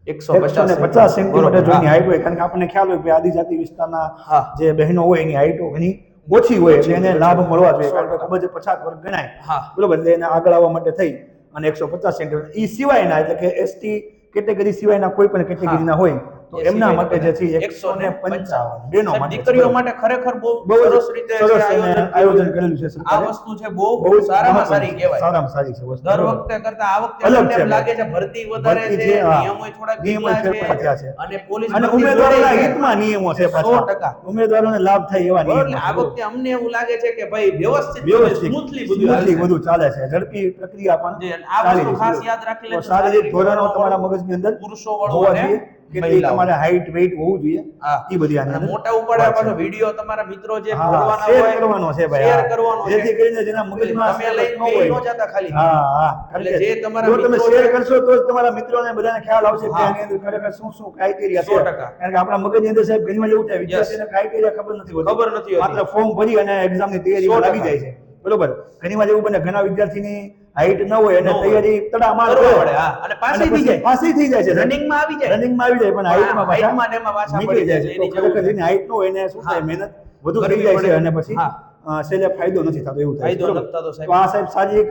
150 સેન્ટીમીટર જો એની હાઈટ હોય કારણ કે આપણને ખ્યાલ હોય કે આદિજાતિ વિસ્તારના હા. જે બહેનો હોય એની હાઈટો ઘણી ઓછી હોય એટલે એને લાભ મળવા જોઈએ કારણ કે 100%. ખૂબ જ પછાત વર્ગ ગણાય હા. બરોબર એટલે એને આગળ આવવા માટે થઈ અને 150 સેન્ટીમીટર ઈ સિવાયના એટલે કે એસટી કેટેગરી સિવાયના કોઈ પણ કેટેગરીના હોય તો એ એમના સિવાય માટે જે છે 155. 155 બહેનો સાહેબ, માટે દીકરીઓ બરોબર. માટે ખરેખર બહુ બહુ જ સરસ રીતે સરસ છે એને આયોજન આયોજન કરેલું. કરેલું છે આ સરકારે. વસ્તુ છે બહુ બહુ જ સારામાં મહત્વની સારી છે. કહેવાય સારામાં સારી છે વસ્તુ દર બરોબર. વખતે કરતા આ વખતે અલગ મને છે એમ લાગે છે ભરતી વધારે ભરતી છે હા. નિયમોય થોડા નિયમોય ઢીલા ફેરફાર થયા છે અને પોલીસ અને ભરતી ઉમેદવારોના જોડે છે. હિતમાં નિયમો છે પાછા 100%. ઉમેદવારોને લાભ થાય એવા બરોબર નિયમો એટલે છે આ બરોબર. વખતે અમને એવું લાગે છે કે ભાઈ વ્યવસ્થિત વ્યવસ્થિત સ્મૂથલી સ્મૂથલી બધું બધું ચાલે છે ઝડપી પ્રક્રિયા પણ જે આ ચાલી વસ્તુ રહી છે. ખાસ યાદ રાખી તો લેજો શારીરિક ધોરણો ધોરણો તમારા વાળું, મગજની અંદર પુરુષો વાળું હોવા અને જોઈએ કેટલી મહિલાઓ. તમારે હાઈટ વેઇટ હોવું જોઈએ હા. એ બધી આની અને અંદર મોટા ઉપાડે વાત છે. પાછો વિડીયો તમારા મિત્રો જે હા, ભરવાના શેર હોય કરવાનો છે ભાઈ શેર હા. કરવાનો છે. જેથી કરીને જેના મગજમાં તમે શેર લઈને ન બે હોય. નો જતા ખાલી હા હા કારણ એટલે કે જે તમારા જો તમે મિત્રો શેર છે- કરશો તો જ તમારા મિત્રોને બધાને ખ્યાલ આવશે કે હા. આની અંદર ખરેખર શું શું ક્રાઇટેરિયા છે 100%. કારણ કે આપણા મગજની અંદર સાહેબ ઘણી વાર એવું થાય વિદ્યાર્થીને ક્રાઇટેરિયા ખબર નથી હોતી. ખબર નથી હોતી. માત્ર ફોર્મ ભરી અને એક્ઝામની તૈયારીમાં 100%. લાગી જાય છે બરોબર ઘણી વાર એવું બને ઘણા વિદ્યાર્થીની હાઈટ ન હોય અને ન હોય. તૈયારી તડામાર કરવા કરે. પડે, હા. અને પાછી અને થઈ જાય. પાછી થઈ જાય છે રનિંગમાં આવી જાય. રનિંગમાં આવી જાય પણ પણ હાઈટમાં પાછા હાઈટમાં ને એમાં પાછા નીકળી પડી જાય જાય છે છે. તો એની જેવું ખરેખર છે. જેની હાઈટ ન હોય એને શું થાય હા. મહેનત વધુ થઈ કરવી જાય છે પડે. અને પછી હા. છેલ્લે ફાયદો નથી થતો એવું થાય છે ફાયદો બરોબર. નથી થતો, સાહેબ. તો આ સાહેબ શારીરિક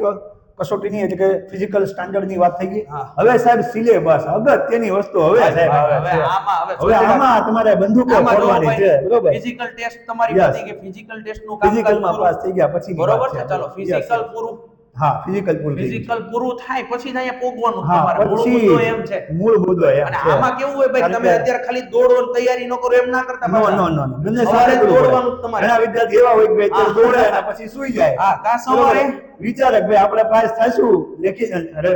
કસોટીની એટલે કે ફિઝિકલ સ્ટાન્ડર્ડની વાત થઈ ગઈ હા. હવે સાહેબ સિલેબસ અગત્યની વસ્તુ હવે સાહેબ આવે હવે છે. આમાં હવે આમાં તમારે બંદૂકો ફોડવાની છે બરોબર ફિઝિકલ ટેસ્ટ તમારી Yes. પતી ગઈ ફિઝિકલ ટેસ્ટ નું કામકાજ ફિઝિકલમાં પૂરું. પાસ થઈ ગયા પછી બરોબર છે ચાલો ફિઝિકલ પૂરું હા ફિઝિકલ પૂરું થઈ ગયું. ફિઝિકલ પૂરું થાય પછી જ અહીંયા પોગવાનું હા તમારે મૂળ પછી મુદ્દો એમ છે મૂળ મુદ્દો એમ અને છે આમાં કેવું હોય ભાઈ કારણ તમે કે- અત્યારે ખાલી દોડો ને તૈયારી ન કરો એમ ના કરતા નો પાછા. નો નો બંને સવારે સાથે કરવું પડે. દોડવાનું જ તમારે. ઘણા વિદ્યાર્થી એવા હોય કે ભાઈ અત્યારે હા. દોડે અને પછી સૂઈ જાય હા, કાં સવારે બરોબર. વિચારે કે ભાઈ આપણે પાસ થઈશું લેખિત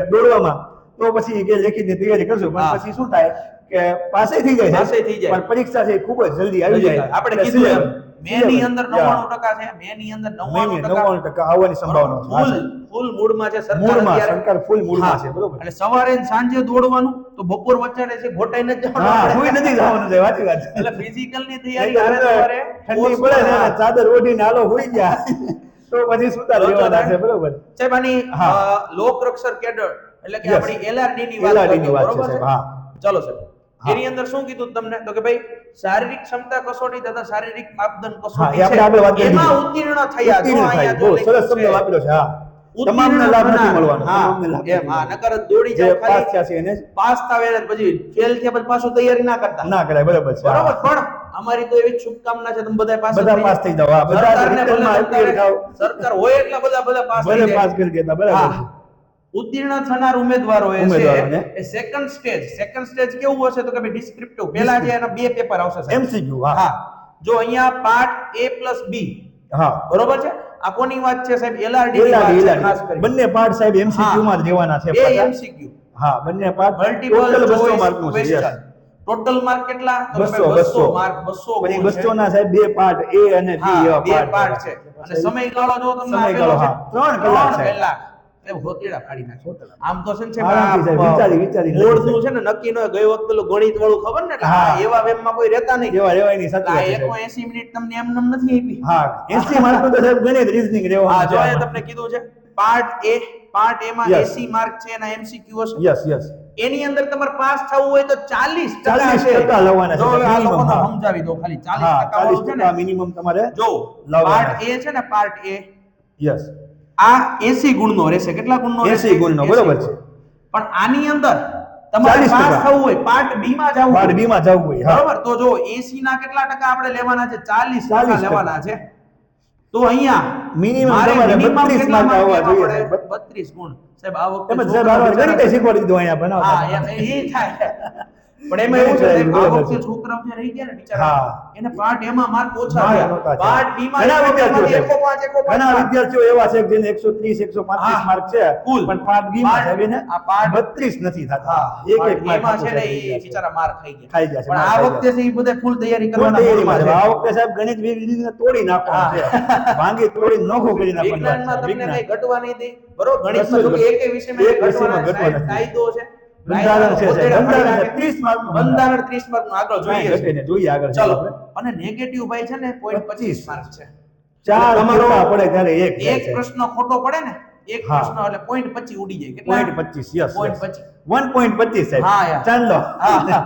દોડવામાં તો પછી કે લેખિતની તૈયારી કરશું હા. પણ પછી શું થાય કે પાસે થઈ જાય છે. પાસે થઈ જાય. પણ પરીક્ષા છે એ ખૂબ જ જલ્દી આવી જાય આપણે એટલે કીધું એમ syllabus- મે ની અંદર syllabus, 99% છે મે ની અંદર મહિને 99% 99% આવવાની સંભાવના છે. હા, ફૂલ સાહેબ. ફૂલ મૂડમાં છે સરકાર મૂળમાં અત્યારે. સરકાર ફૂલ મૂળમાં હા. છે બરોબર એટલે સવારે ને સાંજે દોડવાનું તો બપોર વચ્ચે છે ઘોટાઈને જ જવાનું હા આપણે. કોઈ નથી જવાનું છે સાચી વાત છે. એટલે ફિઝિકલ ની તૈયારી નહીંતર હારે તમારે ઠંડી કોર્સ પડે ને હા. અને ચાદર ઓઢીને હાલો હોઈ ગયા તો પછી સુતા જો રહેવાના છે તમે- બરોબર સાહેબ આની હા. લોકરક્ષર કેડર એટલે કે Yes. આપણી LRD ની વાત LRD ની કરતો, વાત છે બરોબર સાહેબ, છે? હા. ચાલો સાહેબ હા. એની અંદર શું કીધું તમને તો કે ભાઈ શારીરિક ક્ષમતા કસોટી તથા શારીરિક માપદંડ હા, કસોટી એ આપણે આગળ વાત છે કરી એમાં દીધી. ઉત્તીર્ણ થયા જો ઉત્તીર્ણ થાય અહીંયા જો બહુ સરસ લખ્યું શબ્દ છે. વાપર્યો છે હા ઉત્તીર્ણ તમામને લાભ નથી થનાર. મળવાનો હા, તમામને લાભ એમ, નથી હા, મળવાનો. નકર દોડી જે જાવ પાસ ખાલી થયા છે એને જ પાસ થાવે ને પછી ફેલ થયા પછી પાછું તૈયારી ના કરતા ના કરાય બરાબર છે હા. બરોબર પણ અમારી તો એવી જ શુભકામના છે તમે બધા પાસ બધા પાસ થઈ જાવ હા બધા સરકારને ભલે રિટર્નમાં appear સરકારે- થાવ સરકાર હોય એટલા બધા પાસ થઈ ભલે જાય. પાસ કરી દેતા બરાબર હા. છે. ઉત્તીર્ણ થનાર ઉમેદવારોએ ઉમેદવારોને છે એ સેકન્ડ સ્ટેજ કેવું હશે તો કે ભાઈ ડિસ્ક્રિપ્ટિવ પેલા જે એના બે પેપર આવશે સાહેબ. MCQ હા હા જો અહીંયા પાર્ટ A+B હા બરોબર છે આ કોની વાત છે સાહેબ? LRD ની વાત છે ખાસ કરી. બંને પાર્ટ સાહેબ MCQ માં જ દેવાના છે બે પાછા. MCQ. હા બંને part multiple total 200 choice mark નું છે. ક્વેશ્ચન. yes. ટોટલ માર્ક કેટલા? તો 200 માર્ક 200 પછી ગુણ છે. 200 ના સાહેબ બે પાર્ટ A અને B હા, એવા બે part પાર્ટ છે. અને સમયગાળો જો તમને સમયગાળો, આપેલો છે હા, 3 કલાક સાહેબ. કલાક. એ હોતેડા ફાડી નાખે. આમ તો છે ને આરામથી સાહેબ, વિચારી બોર્ડનું છે ને નક્કી ન હોય. ગઈ વખતે પેલું ગણિત વાળું ખબર ને એટલે હા. એવા વેમમાં કોઈ રહેતા નહીં. એવા રેવાય નહીં, સાચી આ વાત છે સાહેબ. 180 મિનિટ તમને એમ નમ નથી આપી. હા 80 માર્ક નું તો સાહેબ ગણિત રીઝનિંગ હા રહેવાનું જો છે અહીંયા આમાં. તમને કીધું છે પાર્ટ A માં Yes. 80 માર્ક છે એના MCQ હશે. યસ એની અંદર તમારે પાસ થવું હોય તો 40% 40% છે. લાવવાના છે જો હવે આ minimum, લોકોને હા. સમજાવી દો ખાલી 40% હા વાળું છે ને 40% મિનિમમ તમારે જો લાવવાના પાર્ટ A છે ને પાર્ટ A યસ આ 80 ગુણનો રહેશે. કેટલા ગુણનો 80 ગુણનો, 80 બરોબર છે. પણ આની અંદર તમારે 40% પાસ થવું હોય પાર્ટ B માં જવું પાર્ટ B માં જવું હોય, હા. બરોબર. તો જો 80 ના કેટલા ટકા આપણે લેવાના છે? 40% 40% લેવાના છે. તો અહીંયા Minimum મારે તમારે minimum 32 કેટલા માર્ક આવવા લેવા જોઈએ, પડે? સાહેબ. 32 ગુણ. સાહેબ આ વખતે તમે છોકરા સાહેબ બિચારા ગણિત શીખવાડી દીધું અહીંયા હા બનાવતા. એ થાય. પણ એમાં એવું છે સાહેબ, આ બરોબર વખતે છે. છોકરાઓ જે રહી ગયા ને બિચારા હા. એને પાર્ટ એમાં માર્ક ઓછા માર્ક થયા. નહોતા થયા. પાર્ટ બી માં ઘણા વિદ્યાર્થીઓ છે. 105 ઘણા વિદ્યાર્થીઓ એવા છે કે જેને 130 135 હા. માર્ક છે કુલ. પણ પાર્ટ બી માં સાહેબ એને આ પાર્ટ 32 નથી થતા. હા એક એક માર્ક એમાં છે ને ખાતું એ સાહેબ બિચારા માર ખાઈ ગયા. ખાઈ ગયા છે, પણ માર આ ખાઈ વખતે છે એ બધા ફૂલ તૈયારી ફૂલ કરવાના તૈયારીમાં મૂડમાં છે. છે. આ વખતે સાહેબ ગણિત વિધિને તોડી નાખવાનું છે. ભાંગી તોડી નોખું કરી નાખવાનું વિજ્ઞાનમાં છે. તમને વિજ્ઞાન. કઈ ઘટવા નહીં દે. બરોબર. ગણિતમાં જો કે એક વિષયમાં એક વિષયમાં ઘટવાના ઘટવા સાહેબ નથી. કાયદો છે. બંધારણ છે સાહેબ. કાયદો બંધારણ છે. ફાડી 30 માર્ક નું બંધારણ 30 માર્ક નું આગળ જોઈએ ઘટે છે. ને જોઈએ આગળ ચલો. આપણે. અને નેગેટિવ ભાઈ છે ને 0.25 માર્ક છે. ચાર તમારો ખોટા પડે ત્યારે એક જાય એક છે. પ્રશ્ન ખોટો પડે ને એક હા. પ્રશ્ન એટલે 0.25 ઉડી જાય. કેટલા? 0.25 યસ 0.25. 1.25 સાહેબ. હા, યાર. ચાલો. હા, હા.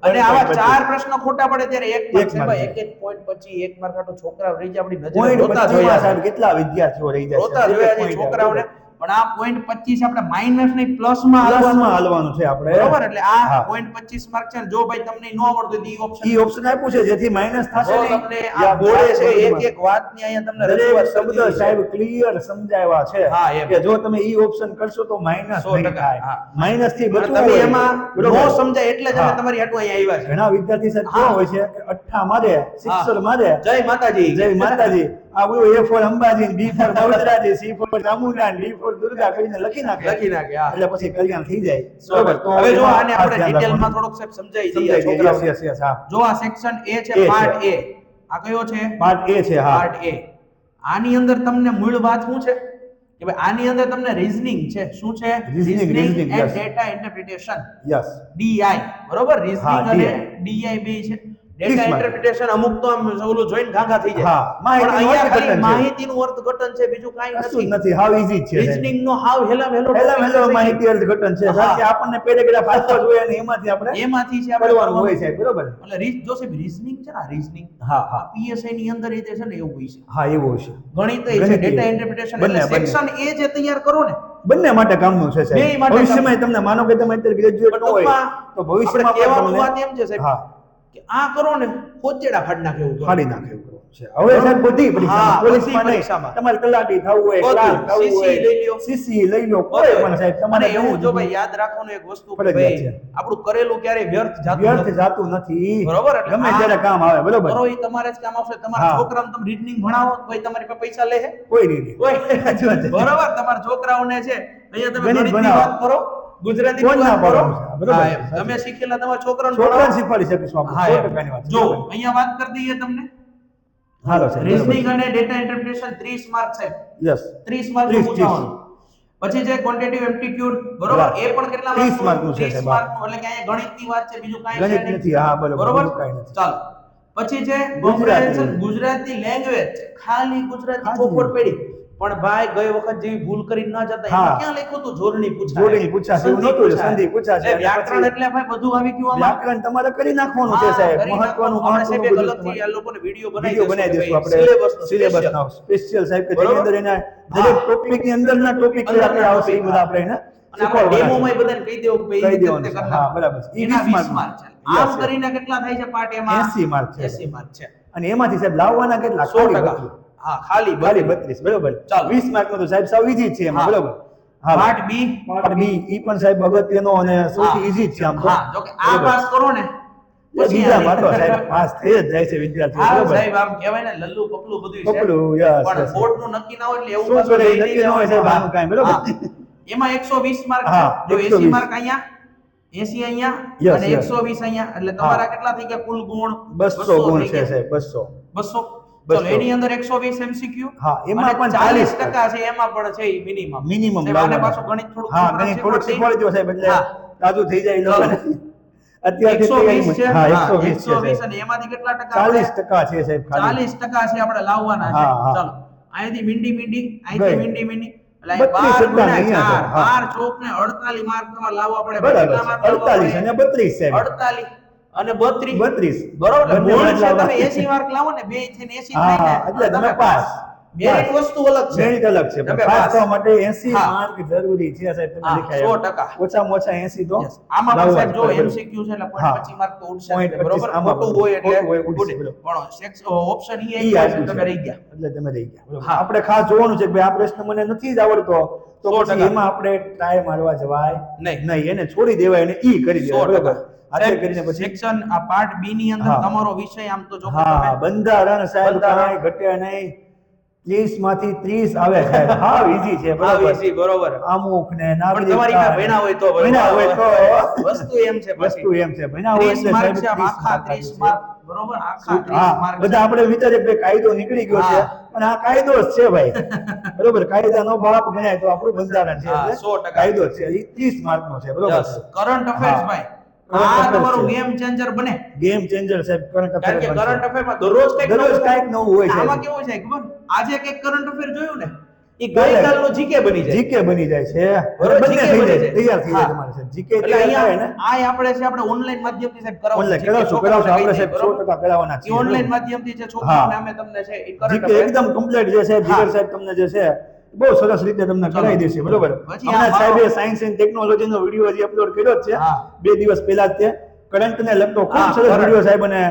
અને આવા 1.25. ચાર પ્રશ્ન ખોટા પડે ત્યારે એક માર્ક એક છે mark ભાઈ. છે. એક 1.25 એક માર્ક આટો છોકરા રહી જાય આપણી નજરે 0.25 રોતા માં જોયા સાહેબ છે. કેટલા વિદ્યાર્થીઓ રહી જાય રોતા જોયા છે છોકરાઓને. પણ આ 0.25 આપણે માઈનસ નહીં પ્લસ માં પ્લસમાં હાલવાનું છે આપણે. બરોબર. એટલે આ હા. 0.25 માર્ક છે ને જો ભાઈ તમને ન આવડતું ઈ ઓપ્શન ઈ ઓપ્શન આપ્યું છે જેથી માઈનસ થશે જો નહીં. તમને આ બોર્ડે છે એક એક વાતની અહીંયા તમને દરેક રજૂઆત કરી શબ્દ દીધી છે. સાહેબ ક્લિયર સમજાવ્યા છે હા, એમ. કે જો તમે ઈ ઓપ્શન કરશો તો માઈનસ 100% નહીં થાય. હા. માઈનસ થી અને બચવું તમે હોય. એમાં બરોબર. નો સમજાય એટલે જ અમે હા. તમારી હાટુ અહીંયા આવ્યા છે. ઘણા વિદ્યાર્થી સાહેબ હા. કેવા હોય છે કે અઠ્ઠા મારે સિક્સર મારે જય માતાજી. જય માતાજી આ બોલો A for Ambaji B for Bahucharaji C for Chamunda D for Durga કરીને લખી નાખે લખી નાખે. હા. એટલે પછી કલ્યાણ થઈ જાય. બરોબર. તો હવે જો એમાં આને ખાસ આપણે ધ્યાન ડિટેલમાં રાખવાનું. થોડુંક સાહેબ સમજાવી દઈએ સમજાઈ ગયું. છોકરાઓને. Yes, yes, હા. જો આ સેક્શન A છે A પાર્ટ છે. A. આ કયો છે? પાર્ટ A છે હા. Part A. આની અંદર તમને મૂળ વાત શું છે કે ભાઈ આની અંદર તમને રીઝનિંગ છે. શું છે? Reasoning, and yes. Data interpretation yes DI. બરોબર. રીઝનિંગ હા, અને DI. DI બે છે. 30 ડેટા mark. ઇન્ટરપ્રિટેશન અમુક તો આમ ઓલું જોઈને ઘાઘા થઈ જાય. હા, માહિતીનું પણ અહીંયા ખાલી અર્થઘટન છે. માહિતીનું અર્થઘટન છે બીજું કાંઈ કશું જ નથી. નથી હાવ ઈઝી છે રીઝનિંગ નો હાવ હેલામ હેલો હેલા topic હેલો છે. માહિતી અર્થઘટન છે કારણ કે આપણને પેરેગ્રાફ વાંચવા જોઈએ અને એમાંથી આપણે એમાંથી છે આપણે કરવાનું હોય છે બરોબર એટલે જો સાહેબ રીઝનિંગ છે ને રીઝનિંગ હા હા PSI ની અંદર એ છે ને એવું હોય છે. હા એવું છે ગણિત છે ગણિત ડેટા એ. ઇન્ટરપ્રિટેશન બંને, એટલે બંને. સેક્શન A જે તૈયાર કરો ને બંને માટે કામનું છે બેય સાહેબ માટે ભવિષ્યમાં તમને માનો કે તમે અત્યારે ગ્રેજ્યુએટ ન હોય ટૂંકમાં તો ભવિષ્યમાં આપણે કહેવાનું પણ વાત તમને એમ છે સાહેબ હા કે આ કરો ને ખોચેડા ફાડી નાખે એવું કરો. ફાડી નાખે એવું છે હવે સાહેબ બધી હા, પરીક્ષામાં બધી પોલીસમાં નહીં પરીક્ષામાં. તમારે તલાટી થવું હોય બધું. ક્લાર્ક થવું CC હોય લઈ લ્યો. સીસી લઈ લો કોઈ પણ સાહેબ અને તમારે એવું જો ભાઈ યાદ રાખવાનું એક વસ્તુ કે ફરજિયાત ભાઈ છે. આપણું કરેલું ક્યારે વ્યર્થ જાતું વ્યર્થ નથી. જાતું નથી બરોબર. એટલે ગમે આ ત્યારે કામ આવે બરોબર કરો એ તમારે જ કામ આવશે. તમારા હા. છોકરાને તમે રીઝનિંગ ભણાવો તો ભાઈ તમારી પાસે પૈસા લે છે? કોઈ નહીં કોઈ સાચી વાત છે. બરોબર. તમારા છોકરાઓને છે અહીંયા તમે ગણિત ગણિતની ભણાવો. વાત કરો ગુજરાતી કોઈ ના વાત કરો. ભણાવશે. બરોબર હા, છે. એમ. સાચી તમે વાત. શીખેલા તમારા છોકરાઓને છોકરાને ભણાવો. શીખવાડી શકીશું આપણે હા, 100% એમ. ની વાત છે. જો બરોબર. અહીંયા વાત કરી દઈએ તમને હાલો સાહેબ રીઝનિંગ અને ડેટા ઇન્ટરપ્રિટેશન 30 માર્ક છે. યસ 30 માર્ક 30, પૂછવાનું. પછી છે ક્વોન્ટિટેટિવ એપ્ટિટ્યુડ બરોબર. હા. એ પણ કેટલા 30 માર્કનું છે 30 સાહેબ. માર્કનું. એટલે કે અહીંયા ગણિતની વાત છે બીજું કાંઈ છે ગણિત નહીં. નથી હા બરોબર બરોબર. બીજું કાંઈ નથી ચાલો. પછી છે ગુજરાતી. કોમ્પ્રિહેન્શન ગુજરાતી લેંગ્વેજ ખાલી ગુજરાતી ખાલી. ચોખવટ પડી. પણ ભાઈ ગઈ વખત જેવી ભૂલ કરી ન જતા હા. એમાં ક્યાં લખ્યું હતું જોડણી પૂછાય. જોડણી પૂછાશે, એવું સંધિ નહોતું, પૂછાય. સંધિ પૂછાશે. એટલે અને વ્યાકરણ પછી એટલે ભાઈ બધું આવી ગયું આમાં. વ્યાકરણ તમારે કરી નાખવાનું છે હા, સાહેબ કરી મહત્વનું નાખવાનું. આપણે સાહેબ એક બધું અલગથી તમારે આ લોકોને વિડીયો વિડિયો બનાવી દઈશું આપણે સિલેબસનો સિલેબસ special. ના સ્પેશિયલ સાહેબ કે બરોબર? જેની અંદર એના દરેક ટોપિક ની અંદરના ટોપિક અંદરના આપણે આવશે એ topic, બધા આપણે એને અને આપણે ડેમોમાં બધાને કહી દેવું કે કહી ભાઈ દેવાનું છે. હા, બરાબર છે. એના 20 20 માર્ક છે. Yes, આમ yes. કરીને કેટલા થાય છે પાર્ટ એમાં 80 માર્ક છે 80 માર્ક છે. અને એમાંથી સાહેબ લાવવાના કેટલા 100%. હા, ખાલી ખાલી 32. 32 બરોબર ચાલો. 20 માર્ક નો તો સાહેબ સાવ ઈઝી છે એમાં હા. બરોબર હા પાર્ટ બી પાર્ટ બી ઈ પણ સાહેબ અગત્યનો અને સૌથી ઈઝી જ છે આમ તો હા, જો કે આ બરોબર. પાસ કરો ને બીજામાં તો સાહેબ પાસ થઈ જ જાય છે વિદ્યાર્થીઓ હા બરોબર સાહેબ, આમ કહેવાય ને લલ્લુ પપલું બધું છે, પપલું યસ પણ બોર્ડનું નક્કી ના હોય એટલે એવું શું પાછું કરે લઈ નક્કી ન હોય સાહેબ આનું કાંઈ બરોબર હા. એમાં 120 માર્ક છે, હા, જો 80 120 માર્ક અહીંયા, 80 અહીંયા Yes, અને yes. 120 અહીંયા, એટલે તમારા કેટલા થઈ ગયા કુલ ગુણ? 200 ગુણ થઈ છે ગયા. સાહેબ 200 200. 200. ચલો એની અંદર 120 MCQ, હા, એમાં અને પણ 40% છે, એમાં પણ છે મિનિમમ. મિનિમમ આને પાછું ગણિત થોડું હા ગણિત થોડુંક શીખવાડી દો સાહેબ એટલે હા. તાજું થઈ જાય એ લોકોને અત્યારથી 120 છે, હા હા, 120 છે 120 સાહેબ. અને એમાંથી કેટલા ટકા? 40% છે સાહેબ ખાલી 40% છે આપણે લાવવાના છે. હા, હા. ચલો અહીંથી અહીંથી ગઈ. મીંડી એટલે અહીં 32 12 અહીંયા છે, હા. 4 ચોક ને 48 માર્ક તમારે લાવવા પડે. બરાબર કેટલા છે. માર્ક લાવવા 48 પડે? અને 32 સાહેબ 48 અને 32. 32 બરોબર, એટલે બંને મૂળ માર્ક છે લાવવા. તમે 80 માર્ક લાવો ને, બે થઈને 80 હા, થાય ને એટલે તમે પાસ. મેરિટ વસ્તુ અલગ છે, મેરિટ અલગ છે તમે પણ પાસ પાસ. થવા માટે 80 હા. માર્ક જરૂરી છે સાહેબ તમે હા, લખાય 100%. ઓછામાં ઓછા 80 તો Yes. આમાં પણ લાવવા સાહેબ જ જો પડે, MCQ છે એટલે હા. 0.25 માર્ક તો ઉડશે જ, 0.25 બરોબર, આમાં ખોટું હોય એટલે ખોટું હોય ઉડશે, ઉડે. બરોબર. પણ ઓપ્શન ઈ ઈ આપ્યું આપ્યું છે, છે. તમે રહી ગયા. એટલે તમે રહી ગયા બરોબર. હા. આપણે ખાસ જોવાનું છે કે ભાઈ આ પ્રશ્ન મને નથી જ આવડતો તો 100%. પછી એમાં આપણે ટ્રાય મારવા જવાય નહીં. નહીં, એને છોડી દેવાય અને ઈ કરી દેવાય 100%. બરોબર. આટલે કરીને પછી સેક્શન આ પાર્ટ બી ની અંદર હા. તમારો વિષય આમ તો જો કે હા તમે બંધારણ સાહેબ બંધારણ. કાંઈ ઘટે નહીં 30 માંથી 30 આવે સાહેબ હા ઈઝી છે હા, બરોબર easy, બરોબર. અમુક ને પણ નાગરિકતા તમારી પાસે ભણ્યા હોય તો બરોબર. ભણ્યા હોય તો વસ્તુ એમ છે વસ્તુ પાછી. એમ છે ભણ્યા હોય 30 એટલે માર્ક સાહેબ છે, આમ 30 આખા માર્ક 30 છે. માર્ક, બરોબર, આખા 30 હા માર્ક છે. બધા આપણે વિચારીએ કે કાયદો નીકળી ગયો છે હા. પણ આ કાયદો જ છે ભાઈ બરોબર કાયદાનો બાપ ગણાય તો આપણું બંધારણ છે હા, એટલે 100%. કાયદો જ છે એ 30 માર્ક નો છે બરોબર Yes. કરંટ અફેર્સ હા. ભાઈ, Current આ affairs તમારું છે. ગેમ ચેન્જર બને. ગેમ ચેન્જર સાહેબ કરંટ કારણ કે અફેર કરંટ અફેર માં દરરોજ કંઈક દરરોજ નવું કાંઈક નવું હોય છે. આમાં કેવું છે ખબર? આજે કંઈક કરંટ અફેર જોયું ને, એ કાલે ગઈકાલનું જીકે બની જાય. જીકે બની જાય છે બરોબર, બંને GK થઈ બની જાય જાય. તૈયાર થઈ જાય હા. તમારે સાહેબ જીકે એટલે તૈયાર થાય ને અહીંયા આપણે છે આપણે ઓનલાઈન માધ્યમથી સાહેબ કરાવશું. ઓનલાઈન GK કરાવશું છોકરાઓને આપણે કહી સાહેબ દઈએ, 100% કરાવવાના એ છીએ ઓનલાઈન બરોબર. માધ્યમથી છે છોકરાઓને હા. અમે તમને છે એ કરંટ જીકે એકદમ કમ્પ્લીટ જે છે હા. જીગર સાહેબ તમને જે છે બહુ સરસ રીતે તમને ચલો. કરાવી દેશે બરોબર પછી હમણાં આ સાહેબે સાયન્સ એન્ડ ટેકનોલોજી નો વિડિયો હજી અપલોડ કર્યો જ છે હા. 2 દિવસ પહેલા જ તે કરંટ ને લગતો ખૂબ હા, સરસ current. વિડિયો સાહેબ અને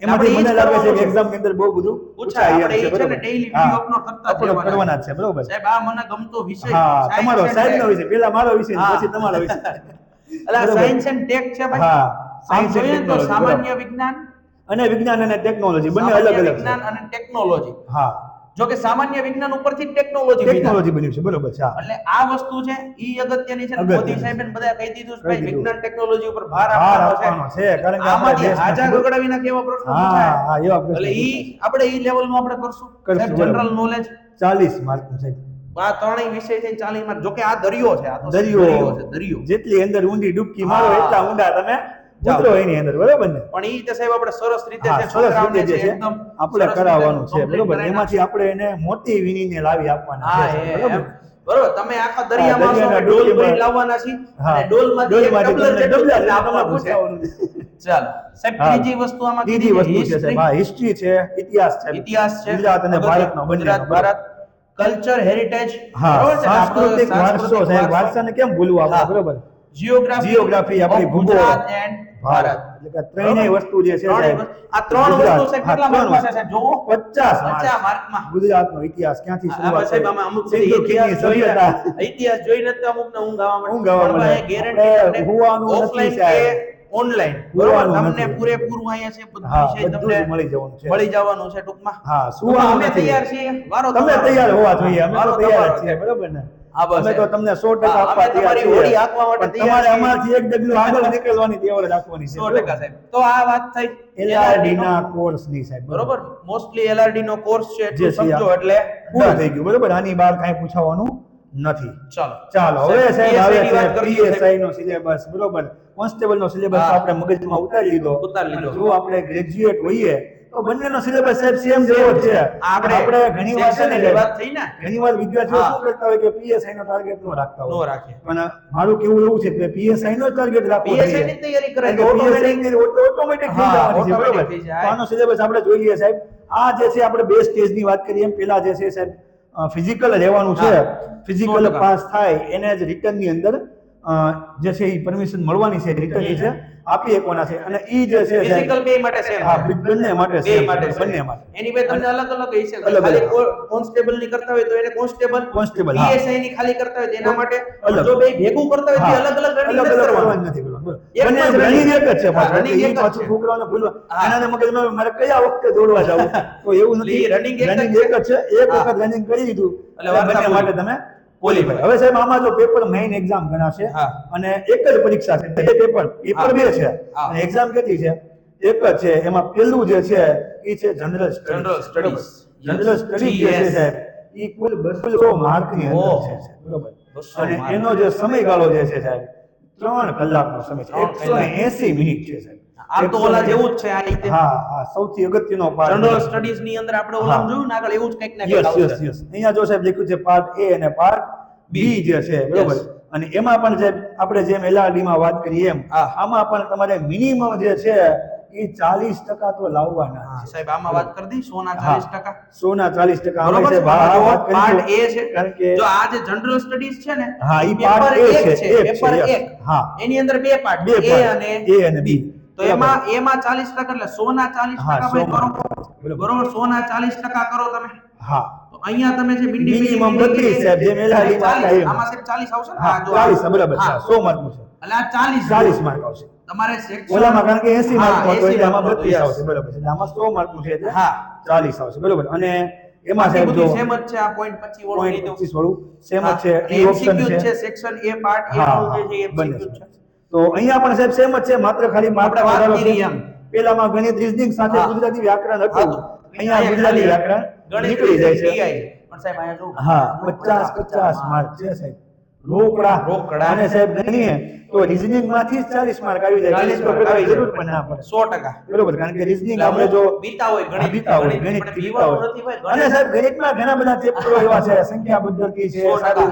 એમાંથી આપણે ઈ જ મને લાગે છે કરવાનું કે છે. એક્ઝામ ની અંદર બહુ બધું પૂછાય. આપણે એમ ઈ છે ને બરોબર. daily હા. video upload કરતા જ upload રહેવાના કરવાના જ છે બરોબર સાહેબ આ મને ગમતો વિષય હા science તમારો and સાહેબ tech. નો વિષય પેલા મારો વિષય હા. પછી તમારો વિષય એટલે આ બરોબર. સાયન્સ એન્ડ ટેક છે ભાઈ. હા આમ સાયન્સ એન્ડ જોઈએ ને તો ટેકનોલોજી સામાન્ય વિજ્ઞાન, અને વિજ્ઞાન અને ટેકનોલોજી બંને સામાન્ય અલગ અલગ છે વિજ્ઞાન અને ટેકનોલોજી. હા જો કે સામાન્ય વિજ્ઞાન ઉપરથી ટેકનોલોજી ટેકનોલોજી બન્યું છે બરોબર છે હા. એટલે આ વસ્તુ છે ઈ અગત્યની છે ને અગત્યની મોદી છે. સાહેબે બધા કહી દીધું છે કહી ભાઈ દીધું. વિજ્ઞાન ટેકનોલોજી ઉપર ભાર ભાર આપવાનો આપવાનો છે કારણ કે આમાંથી આપણા હાજા દેશમાં ગગડાવીના કેવા પ્રશ્નો હા પૂછાય હા એવા પ્રશ્નો એટલે ઈ પૂછાય. આપણે ઈ લેવલ નું આપણે કરશું સાહેબ બરોબર. જનરલ નોલેજ 40 માર્ક નું સાહેબ આ ત્રણેય વિષય થઈ 40 માર્ક. જો કે આ દરિયો છે, આ તો દરિયો છે દરિયો. જેટલી અંદર ઊંડી ડૂબકી મારો હા. એટલા ઊંડા તમે જાઓ. ઉતરો એની અંદર બરોબર ને પણ ઈ તે સાહેબ આપણે સરસ રીતે હા છે સરસ છોકરાઓને રીતે જે છે એકદમ આપણે સરસ કરાવવાનું રીતે છે complete બરોબર કરાવી એમાંથી આપણે એને મોટી વિનીને લાવી આપવાના હા છે એ બરોબર એમ. બરોબર, તમે આખા દરિયામાં હશો, દરિયાના અમે ડોલ ડૂબકીમાં- ભરીને લાવવાના છીએ હા અને ડોલમાંથી એક ડોલમાંથી ટબલર તમને જેટલું ડબલા તમને તમને આપવાનું છે. પૂછવાનું છે. ચાલો સાહેબ હા. ત્રીજી વસ્તુ આમાં ત્રીજી કીધી વસ્તુ છે સાહેબ હા હિસ્ટ્રી છે ઇતિહાસ છે ઇતિહાસ છે, ગુજરાત અને અગત્ય- ભારતનો ગુજરાત બંનેનો ભારત કલ્ચર હેરિટેજ હા બરોબર છે ને? આપણો સાંસ્કૃતિક વારસો સાંસ્કૃતિક સાહેબ વારસો, વારસાને કેમ ભૂલવું આપણે હા. બરોબર જીઓગ્રાફી આપણી of ભૂગોળ ગુજરાત and ભારત. એટલે કે ત્રણેય બરોબર? વસ્તુ જે છે ત્રણેય સાહેબ વસ્તુ- આ ત્રણ ગુજરાત, વસ્તુ સાહેબ હા, કેટલા ત્રણ માર્કમાં છે સાહેબ જોવો? 50 50 માર્કમાં. ગુજરાતનો ઇતિહાસ ક્યાંથી આમાં શરૂઆત સાહેબ થઈ? આમાં અમુક સિંધુ ઇતિહાસ ખીણની જોઈને સભ્યતા ઇતિહાસ જોઈને જ અમુકને ઊંઘ આવવા ઊંઘ આવવા મળે. મળે. ગેરંટી આપણે હુવાનું નથી ઓફલાઈન સાહેબ. કે ઓનલાઈન બરોબર હુવાનું તમને નથી. પૂરેપૂરું અહીંયા છે બધું હા છે બધું જ તમને મળી જવાનું છે મળી જવાનું છે ટૂંકમાં. હા ટૂંકમાં સુવાનું અમે નથી. તૈયાર છીએ, વારો તમે તમારો. તૈયાર હોવા જોઈએ અમે વારો તો તૈયાર તમારો જ છીએ છે. બરોબર ને હા, બસ અમે તો એમ. તમને 100% હા, આપવા અમે તૈયાર તમારી છીએ હોડી હાંકવા માટે પણ તૈયાર તમારે છીએ. અમારથી એક ડગલું આગળ નીકળવાની તેવડ રાખવાની છે 100% સાહેબ. તો આ વાત થઈ LRD LRD નો. ના કોર્સની સાહેબ બરોબર, મોસ્ટલી LRD નો કોર્સ છે જે એટલું છે સમજો આ એટલે પૂરું થઈ ગયું બરોબર આની બહાર કાંઈ પૂછવાનું નથી ચાલો ચાલો હવે સાહેબ PSI આવે ની છે વાત કરજો સાહેબ. PSI નો સિલેબસ બરોબર કોન્સ્ટેબલ નો સિલેબસ હા. આપણે મગજમાં ઉતારી લીધો ઉતારી લીધો. અને જો આપણે ગ્રેજ્યુએટ હોઈએ તો બંનેનો સિલેબસ સાહેબ સેમ જેવો જ છે આપણે ઘણી વાર છે ને સેક્શનની વાત થઈ ને ઘણી વાર વિદ્યાર્થીઓ હા. શું કરતા હોય કે PSI નો ટાર્ગેટ નો રાખતા નો હોય રાખે. પણ મારું કેવું એવું છે કે PSI નો ટાર્ગેટ રાખવો PSI જોઈએ ની તૈયારી કરે કારણ તો કે PSI automatic ની ઓટોમેટિક થઈ હા, જવાની છે automatic બરોબર થઈ જાય. તો આનો સિલેબસ આપણે જોઈ લઈએ સાહેબ આ જે છે આપણે બે સ્ટેજની વાત કરીએ એમ પેલા જે છે સાહેબ ફિઝિકલ રહેવાનું છે હા, ફિઝિકલ 100%. પાસ થાય એને જ રિટર્ન ની અંદર જે છે એ પરમિશન મળવાની છે રિટર્ન છે આપી એકવાના છે અને ઈ જે છે ફિઝિકલ બે માટે સેમ હા બંને માટે બે same માટે છે, બંને માટે એની બે તમને અલગ અલગ હશે અલગ અલગ. ખાલી કોન્સ્ટેબલ ની કરતા હોય તો એને કોન્સ્ટેબલ Constable, હા. પીએસઆઈ ની ખાલી કરતા હોય તો એના માટે અલગ. જો બે ભેગું કરતા હોય તો હા. અલગ અલગ રનિંગ અલગ નથી અલગ કરવાનું કરવાનું નથી કરવાનું. એક બંને જ running running. એક જ છે હા, પાછું. running એટલે એક ઈ જ પાછું છે. છોકરાઓને ભૂલવા હા. એના મગજમાં મારે કયા વખતે દોડવા જવું તો એવું નથી એટલે ઈ running એક જ Running છે. એક જ છે એક હા. વખત રનિંગ કરી દીધું એટલે એટલે વાર્તા બંને માટે તમે qualify. હવે સાહેબ આમાં જો પેપર મેઇન એક્ઝામ ગણાશે હા. અને એક જ પરીક્ષા છે બે પેપર હા. બે છે હા. અને એક્ઝામ કેટલી છે એક જ છે એમાં પેલું જે છે એ છે general General studies. General Yes. Studies જે છે GS. સાહેબ એ કુલ 200 માર્કની અંદર ઓહ. છે બરોબર 200 અને mark. એનો જે સમયગાળો જે છે સાહેબ 3 કલાકનો સમય છે 3 કલાક. 180 મિનિટ છે સાહેબ આમ તો ઓલા જેવું જ છે આ રીતે હા હા સૌથી અગત્યનો પાર્ટ જનરલ સ્ટડીઝ ની અંદર આપણે ઓલા હા. જોયું ને આગળ એવું જ કંઈક ને કંઈક યસ યસ આવશે યસ અહીંયા જો સાહેબ લખ્યું છે પાર્ટ એ અને પાર્ટ બી જે છે બરોબર Yes. અને એમાં પણ સાહેબ આપણે જેમ LRD માં વાત કરીએ એમ હા. આમાં પણ તમારે મિનિમમ જે છે એ 40% તો લાવવાના હા છે સાહેબ આમાં વાત કરી દી 100 ના હા. 40%. 100 ના 40% આમાં બરોબર સાહેબ છે? હા, આમાં વાત જો કરી પાર્ટ છે. એ છે કારણ કે જો આ જે જનરલ સ્ટડીઝ છે ને હા, ઈ પેપર part A એક છે, એક પેપર છે, yes. 1 હા. એની અંદર બે પાર્ટ બે A part, અને A અને B. તો બરાબર. એમાં 40% એટલે 100 ના 40% હા, ભાઈ 100 કરો બરાબર. બરોબર 100 ના 40% કરો તમે હા તો અહીંયા તમે જે મીંડી Minimum 32 સાહેબ, જેમ LRD માં હતા એમ. આમાં સાહેબ 40 આવશે ને હા આ જો 40 બરાબર હા. છે 100 માર્કનું છે એટલે આ 40 40 માર્ક આવશે તમારે સેક્શન ઓલામાં કારણ કે 80 માર્ક હા, હતો 80 એટલે આમાં માર્કનું 32 હતું, આવશે બરાબર છે એટલે આમાં 100 માર્કનું છે એટલે હા. 40 આવશે બરાબર અને એમાં બાકી સાહેબ જો બધું સેમ જ છે આ પોઈન્ટ 25 વાળું પોઈન્ટ લીધું 25 વાળું સેમ જ હા, છે અને ઈ ઓપ્શન MCQ છે છે સેક્શન A પાર્ટ A હા, નું જે છે બંને MCQ છે તો અહીંયા પણ સાહેબ સેમ જ છે માત્ર ખાલી માર્ક આપણે વાત કરી એમ. પેલામાં ગણિત રીઝનિંગ સાથે હા. ગુજરાતી વ્યાકરણ હા હતું તો અહીંયા ગુજરાતી વ્યાકરણ ગણિત નીકળી જાય છે DI પણ સાહેબ અહીંયા જો હા 50 માર્ક છે સાહેબ રોકડા રોકડા. અને સાહેબ ગણીએ તો રીઝનિંગ માંથી જ 40 માર્ક આવી જાય 40 ગણિત માર્ક આવી જરૂર જાય. પણ ના પડે 100% બરોબર કારણ કે રીઝનિંગ એટલે આપણે અમુક જો બીતા હોય ગણિત બીતા હોય ગણિત ગણિત આપણે બીતા બીવાનું હોય નથી ભાઈ, અને ગણિત. સાહેબ ગણિતમાં ઘણા બધા ચેપ્ટરો એવા છે સંખ્યા પદ્ધતિ છે 100%. સાદુ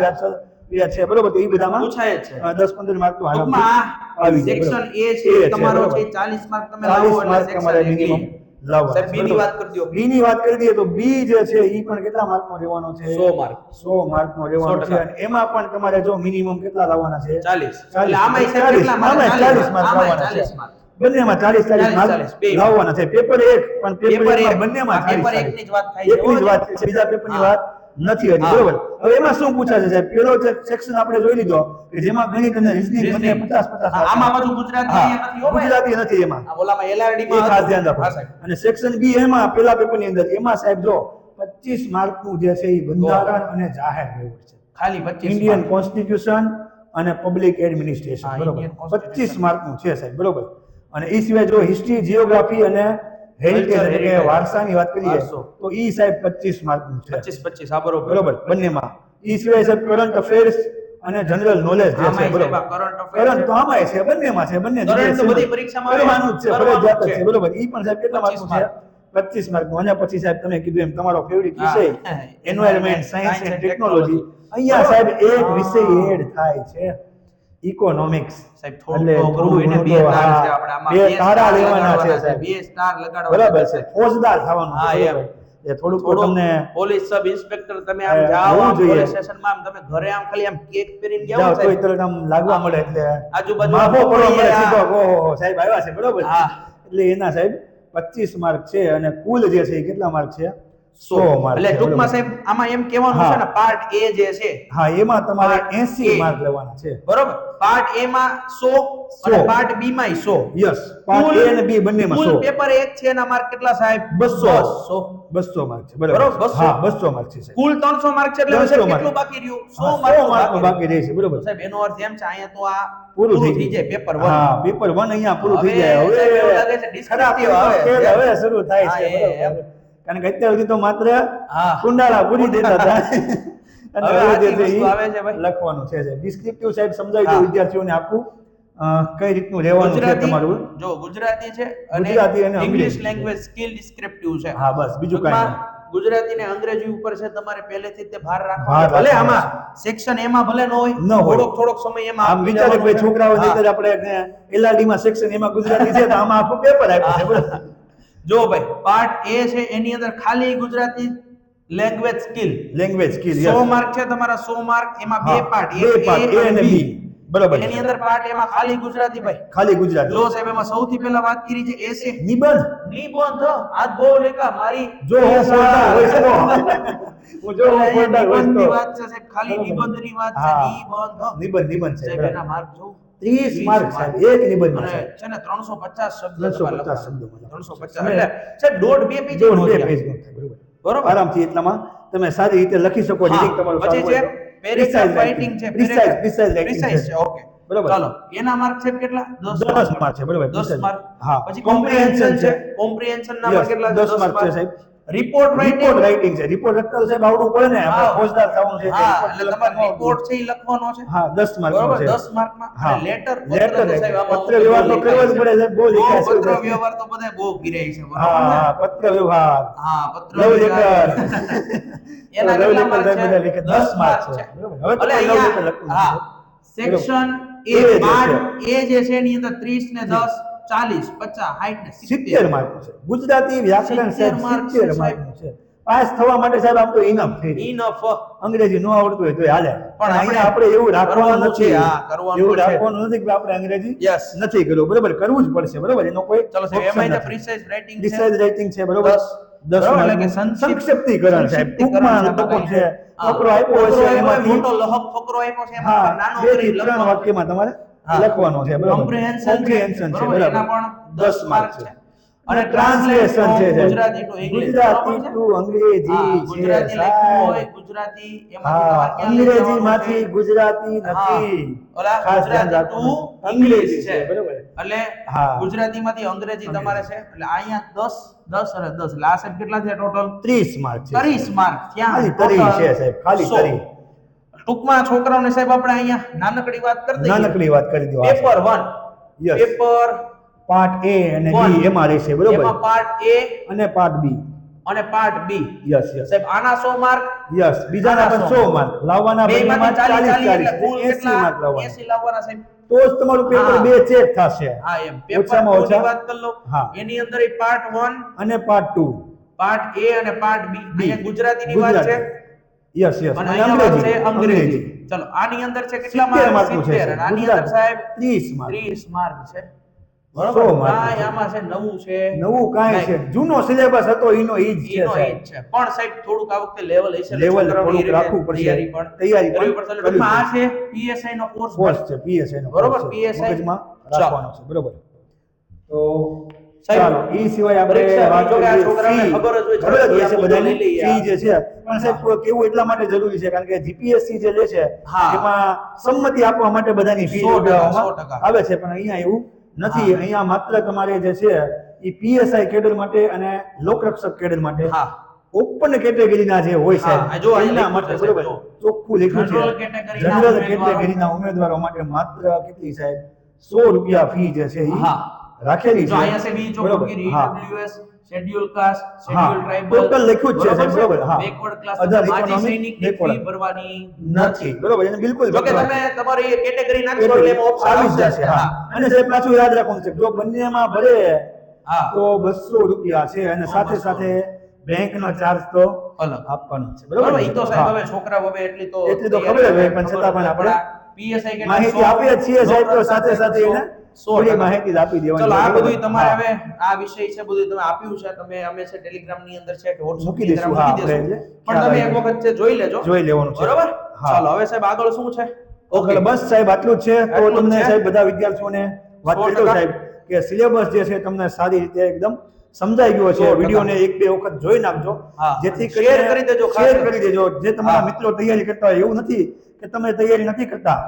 વ્યાખ્યા છે બરોબર તો એ બધામાં પૂછાય જ છે 10-15 માર્ક તો ટૂંકમાં આરામથી આવી જાય સેક્શન બરોબર. A છે તમારો બરોબર. છે 40 માર્ક તમે લાવો 40 માર્ક એટલે તમારે સેક્શન મિનિમમ A લાવવા સાહેબ B ની વાત કરી દો બી ની વાત કરી દઈએ તો બી જે છે ઈ પણ કેટલા માર્કનો રહેવાનો છે 100 માર્ક 100 માર્કનો રહેવાનો 100%. છે અને એમાં પણ તમારે જો મિનિમમ કેટલા લાવવાના છે 40 40. એટલે આમાંય સાહેબ કેટલા માર્ક? આમાંય 40 માર્ક આમાંય લાવવાના 40 છે માર્ક. બંનેમાં 40 માર્ક 40 બેયમાં. લાવવાના છે પેપર એક પણ પેપર પેપર એકમાં એક. બંનેમાં આ પેપર 40. એકની જ વાત થાય છે. એકની જ હો. વાત છે બીજા પેપરની હા. વાત નથી હજી હા. બરોબર હવે એમાં શું પૂછાશે સાહેબ પેલો સેક્શન આપણે જોઈ લીધો કે જેમાં ગણિત અને રીઝનિંગ બંને Reasoning. 50 હા, આમાં બધું ગુજરાતી હા, અહીંયા નથી હો ભાઈ. ગુજરાતી નથી એમાં આ ઓલામાં LRD એ માં ખાસ હતું. ધ્યાન રાખો હા, સાહેબ. અને સેક્શન બી એમાં પેલા પેપરની અંદર એમાં સાહેબ જો 25 માર્કનું જે છે એ બંધારણ અને જાહેર વહીવટ છે ખાલી 25 ઇન્ડિયન માર્ક. કોન્સ્ટિટ્યુશન અને પબ્લિક એડમિનિસ્ટ્રેશન હા, બરોબર Indian Constitution. 25 માર્કનું છે સાહેબ બરોબર અને એ સિવાય જો હિસ્ટ્રી જીઓગ્રાફી અને હેરિટેજ Culture, એટલે કે heritage. વારસાની વાત કરીએ વારસો. તો ઈ સાહેબ 25 માર્કનું છે 25 આ બરોબર બરોબર બંનેમાં ઈ સિવાય સાહેબ કરંટ અફેર્સ અને જનરલ નોલેજ જે છે આમાંય બરોબર સાહેબ આ current affairs કરંટ તો આમાંય છે બંનેમાં છે બંને Current જગ્યાએ તો છે. બધી પરીક્ષામાં આવે. કરવાનું જ છે કરવાનું ફરજિયાત જ જ છે. છે બરોબર ઈ પણ સાહેબ કેટલા 25 માર્કનું છે 25 માર્કનું અને પછી સાહેબ તમે કીધું એમ તમારો ફેવરિટ હા. વિષય environment science Science and and technology technology. અહીંયા સાહેબ એક હા. વિષય એડ થાય છે ઇકોનોમિક્સ સાહેબ થોડું તો અઘરું હોય ને બે ઘણું તો તાર હા, છે આપણે આમાં બે તારા લેવાના છે લગાડવાના છે સાહેબ બે સ્ટાર લગાડવાના બરાબર છે છે ફોજદાર થવાનું હા, છે એમ. બરોબર. એ થોડુંક તો થોડું તમને પોલીસ સબ ઇન્સ્પેક્ટર તમે આમ એ, જાઓ હોવું આમ જોઈએ. પોલીસ સ્ટેશનમાં આમ તમે ઘરે આમ ખાલી આમ કેક પહેરીને જાઓ જાઓ ને તોય સાહેબ. તરત આમ લાગવા આમ મળે એટલે આજુબાજુ માફો આમ પડવા મળે પડી સીધો જાય. ઓહો સાહેબ આવ્યા છે બરોબર હા. એટલે એના સાહેબ 25 માર્ક છે અને કુલ જે છે એ કેટલા માર્ક છે 100 માર્ક એટલે છે ટૂંકમાં બરોબર. સાહેબ આમાં એમ કહેવાનું હા. છે ને પાર્ટ A જે છે હા એમાં તમારે Part 80 A. માર્ક લેવાના છે બરોબર પાર્ટ A માં 100 અને 100. પાર્ટ B માં 100 યસ પાર્ટ A અને B બંનેમાં કુલ 100 પેપર એક છે એના માર્ક કેટલા સાહેબ 200 માર્ક છે બરોબર બરોબર, 200. હા 200 માર્ક છે સાહેબ કુલ 300 માર્ક છે એટલે 300 સાહેબ માર્ક. કેટલું બાકી રહ્યું 100 હા, 100 માર્ક માર્કનું બાકી રહે છે બરોબર તો સાહેબ એનો અર્થ એમ છે અહીંયા તો આ પૂરું થઈ થઈ જાય પેપર 1 હા પેપર 1 અહીંયા પૂરું થઈ હવે જાય સાહેબ એવું લાગે છે હવે ખરા descriptive આવે. ખેલ હવે શરૂ થાય હા, છે એમ. બરોબર કારણ કે અત્યાર સુધી તો માત્ર હા. કુંડાળા પૂરી દેતા હતા અને હવે હવે જે આટલી છે વસ્તુ ઈ આવે છે ભાઈ. લખવાનું છે ડિસ્ક્રિપ્ટિવ સાહેબ સમજાવી દો હા. વિદ્યાર્થીઓને આખું કઈ રીતનું રહેવાનું છે ગુજરાતી તમારું જો ગુજરાતી છે ગુજરાતી અને ઇંગ્લિશ અંગ્રેજી. લેંગ્વેજ સ્કિલ ડિસ્ક્રિપ્ટિવ છે હા, બસ, બીજું કાંઈ ટૂંકમાં ગુજરાતી ને અંગ્રેજી ઉપર છે તમારે પહેલેથી જ તે ભાર ભાર રાખવાનો ભલે રાખવાનો આમાં સેક્શન એમાં ભલે ન હોય ન હોય. થોડોક સમય એમાં આમ આપી વિચારે દેવાનો ભાઈ છે. છોકરાઓ હા. નહીંતર આપણે LRD માં સેક્શન એમાં ગુજરાતી છે તો આમાં આખું પેપર આપ્યું છે બરોબર જો ભાઈ પાર્ટ A છે એની અંદર ખાલી Gujarati language skill language skill 100 mark છે તમારા 100 માર્ક એમાં બે પાર્ટ બે પાર્ટ A અને B બરોબર છે. એની અંદર પાર્ટ એમાં ખાલી ગુજરાતી ભાઈ. ખાલી ગુજરાતી. જો સાહેબ એમાં સૌથી પહેલા વાત કરી છે એસે નિબંધ. નિબંધ. આ બહુ લેખા મારી જો હું ફોલ્ડર હોય છે હું જો હું ફોલ્ડર હોય નિબંધની તો વાત છે સાહેબ, ખાલી નિબંધની વાત છે. હા. નિબંધ છે સાહેબ એના માર્ક જો 30 માર્ક સાહેબ એક નિબંધ અને છે. છે ને 350 શબ્દ 350 શબ્દોમાં. 350 એટલે સાહેબ દોઢ બે પેજ જો બે પેજ નો થાય. બરોબર. બરોબર. આરામથી એટલામાં તમે સારી રીતે લખી શકો. રીડિંગ તમારું પછી સારું છે હોય તો. પેરેગ્રાફ રાઇટિંગ છે. પ્રિસાઇઝ છે. ઓકે બરોબર. ચાલો એના માર્ક છે કેટલા? 10 માર્ક છે. બરોબર. 10 માર્ક. હા. પછી કોમ્પ્રિહેન્શન છે. કોમ્પ્રિહેન્શન ના માર્ક કેટલા? 10 માર્ક છે સાહેબ. રિપોર્ટ રાઇટિંગ છે. રિપોર્ટ લખતા સાહેબ આવડવું પડે ને. આપણે ફોજદાર થવાનું છે. હા, એટલે તમારે રિપોર્ટ છે ઈ લખવાનો છે. હા 10 માર્ક બરોબર. છે. 10 માર્કમાં. હા. અને લેટર લેટર સાહેબ આમાં પત્ર વ્યવહાર તો કરવો જ પડે સાહેબ. બહુ લીખા છે. પત્ર વ્યવહાર તો બધાય બહુ ગિરાય છે. બરોબર હા ને? હા પત્ર વ્યવહાર. હા, પત્ર લવ વ્યવહાર. લેટર. એના લવ કેટલા માર્ક લેટર બધા છે? લીખે 10 માર્ક છે. બરોબર. હવે એટલે તો લવ લેટર અહીંયા લખવું હા છે. સેક્શન એ એ જે પાર્ટ એ જે છે એની અંદર 30 ને 10 40 50 60 ને 70 માર્ક છે. ગુજરાતી વ્યાકરણ 70 સાહેબ માર્ક છે 70 માર્ક છે. પાસ થવા માટે સાહેબ આમ તો ઇનફ થઈ જાય. ઇનફ. અંગ્રેજી ન આવડતું હોય તો હાલે. પણ અહીંયા આપણે એવું રાખવાનું કરવાનું છે. નથી. હા, કરવાનું એવું છે. રાખવાનું નથી કે આપણે અંગ્રેજી Yes. નથી કરવું. બરોબર કરવું જ પડશે. બરોબર એનો કોઈ ચલો સાહેબ option એમાં નથી. પ્રિસાઇઝ રાઇટિંગ છે. ડિસાઇડ રાઇટિંગ છે. બરોબર 10 બરોબર, એટલે કે માર્કનું સંક્ષિપ્તીકરણ સાહેબ. ટૂંકમાં ટૂંકું છે. ફકરો આપ્યો હશે એમાંથી મોટો લહક ફકરો આપ્યો છે એમાં હા તમારે નાનો 2 કરી થી 3 લખવાનો. વાક્યમાં તમારે હા. લખવાનું છે. બરોબર. Comprehension છે. છે. બરોબર, એના બરાબર. પણ 10 માર્ક છે. અને ટ્રાન્સલેશન છે સાહેબ. Gujarati to English. Gujarati to અંગ્રેજી છે ગુજરાતી લખ્યું સાહેબ. હોય ગુજરાતી એમાંથી હા તમારે ક્યાં લઈ અંગ્રેજી જવાનું માંથી છે? ગુજરાતી નથી. ઓલા ખાસ ધ્યાન ગુજરાતી ટુ રાખવાનું. ઇંગ્લિશ છે. બરોબર. એટલે હા. ગુજરાતીમાંથી અંગ્રેજી તમારે છે. એટલે અહીંયા 10 અને 10 એટલે આ સાહેબ કેટલા થયા ટોટલ? 30 માર્ક છે. 30 માર્ક ખાલી ત્યાં 30 છે સાહેબ. ખાલી 100. 30. ટૂંકમાં છોકરાઓને સાહેબ આપણે અહીંયા નાનકડી વાત કરી દઈએ. નાનકડી વાત કરી દો. Paper 1 Yes. Paper part A અને One. B એમાં રહેશે. બરોબર. એમાં પાર્ટ A અને પાર્ટ B. અને પાર્ટ B. યસ યસ સાહેબ આના 100 માર્ક, યસ બીજાના પણ 100 માર્ક લાવવાના. બેયમાંથી બંનેમાં 40 40 એટલે કુલ 80 કેટલા? માર્ક લાવવાના. 80 લાવવાના સાહેબ. તો જ તમારું પેપર હા. 2 ચેક થશે. હા એમ પેપર ઓછામાં 2 ની ઓછા. વાત કરી લો. હા. એની અંદર એ પાર્ટ 1, અને પાર્ટ 2 પાર્ટ A અને પાર્ટ B. અહીંયા ગુજરાતીની વાત છે યસ યસ અને અહીંયા વાત છે અંગ્રેજી. ચલો આની અંદર છે કેટલા 70 માર્ક? માર્કનું છે 70 અને આની અંદર સાહેબ 30 માર્ક. 30 માર્ક છે. 100 બરોબર. માર્ક. કાંઈ આમાં છે નવું છે નવું કાંઈ છે જૂનો સિલેબસ હતો એનો ઈ જ છે એનો એ સાહેબ. જ છે. પણ સાહેબ થોડુંક આ વખતે લેવલ હશે. લેવલ છોકરાઓની થોડુંક રીતે રાખવું પડશે. તૈયારી પણ તૈયારી કરવી પણ પડશે. એટલે કરવી ટૂંકમાં આ પડશે. છે PSI નો કોર્સ. કોર્સ છે PSI નો બરોબર, course છે. PSI. મગજમાં ચાલો. રાખવાનો છે. બરોબર. તો સાહેબ, ચાલો ઈ સિવાય આપણે પરીક્ષા વાત જો કે આ કરીએ છોકરાઓને fee. ખબર જ હોય છે. ખબર જ હોય છે આ બધાને લઈ લઈએ. fee જે છે પણ સાહેબ કેવું એટલા માટે જરૂરી છે કારણ કે જીપીએસસી જે લે છે હા. એમાં સંમતિ આપવા માટે બધાની ફી 100% આવે છે પણ અહીંયા એવું નથી. હા. અહીંયા માત્ર તમારે જે છે ઈ પીએસઆઈ કેડર માટે અને લોકરક્ષક કેડર માટે હા. ઓપન કેટેગરીના જે હોય હા, છે જો અહીંયા એમના લખ્યું માટે છે સાહેબ, બરોબર જો. ચોખ્ખું લખ્યું છે General category ના જનરલ ઉમેદવારો. કેટેગરીના ઉમેદવારો માટે માત્ર કેટલી સાહેબ 100 રૂપિયા ફી જે છે ઈ હા. રાખેલી જો છે. અહીંયા છે બી બરોબર. ચોખ્ખું હા. EWS શેડ્યુલ કાસ્ટ, હા. શેડ્યુલ ટ્રાઇબલ Total લખ્યું જ છે સાહેબ, બરોબર. હા. બેકવર્ડ ક્લાસ Other માજી economic સૈનિકની backward. ફી ભરવાની નથી બરોબર એને બિલકુલ જો કે ભરવા. તમે તમારી કેટેગરી નાખશો એટલે એમાં ઓપ્શન આવી જ આવશે. જશે. હા. અને સાહેબ પાછું યાદ રાખવાનું છે જો બંનેમાં ભરે હા. તો 200 રૂપિયા છે અને સાથે 200. સાથે બેંકનો ચાર્જ તો અલગ. આપવાનો છે બરોબર. ઈ તો સાહેબ હા. હવે છોકરાઓ હવે એટલી તો એટલી તો ખબર જ હોય પણ છતાં પણ આપણે PSI કે માહિતી આપીએ જ છીએ સાહેબ તો સાથે સાથે એને થોડી માહિતી જ આપી દેવાની. ચલો આ બરોબર? બધું તમારે હા. હવે આ વિષય છે બધું તમે આપ્યું છે તમે અમે છે ટેલિગ્રામ ની અંદર છે કે WhatsApp મૂકી ની અંદર દઈશું. મૂકી હા, દેશું. આપણે પણ તમે એક ખ્યાલ વખત છે જોઈ લેજો. જોઈ લેવાનું છે. બરોબર. હા. ચાલો હવે સાહેબ આગળ શું છે? ઓકે બસ સાહેબ આટલું જ છે તો આટલું જ તમને છે. સાહેબ બધા વિદ્યાર્થીઓને વાત 100% કરી દો સાહેબ કે સિલેબસ જે છે તમને સારી રીતે એકદમ સમજાઈ ગયો છે. 100%. વિડીયોને એક બે વખત જોઈ નાખજો હા. જેથી Share કરી દેજો ખાસ શેર કરીને. કરી દેજો જે તમારા હા. મિત્રો તૈયારી કરતા હોય એવું નથી કે તમે તૈયારી નથી કરતા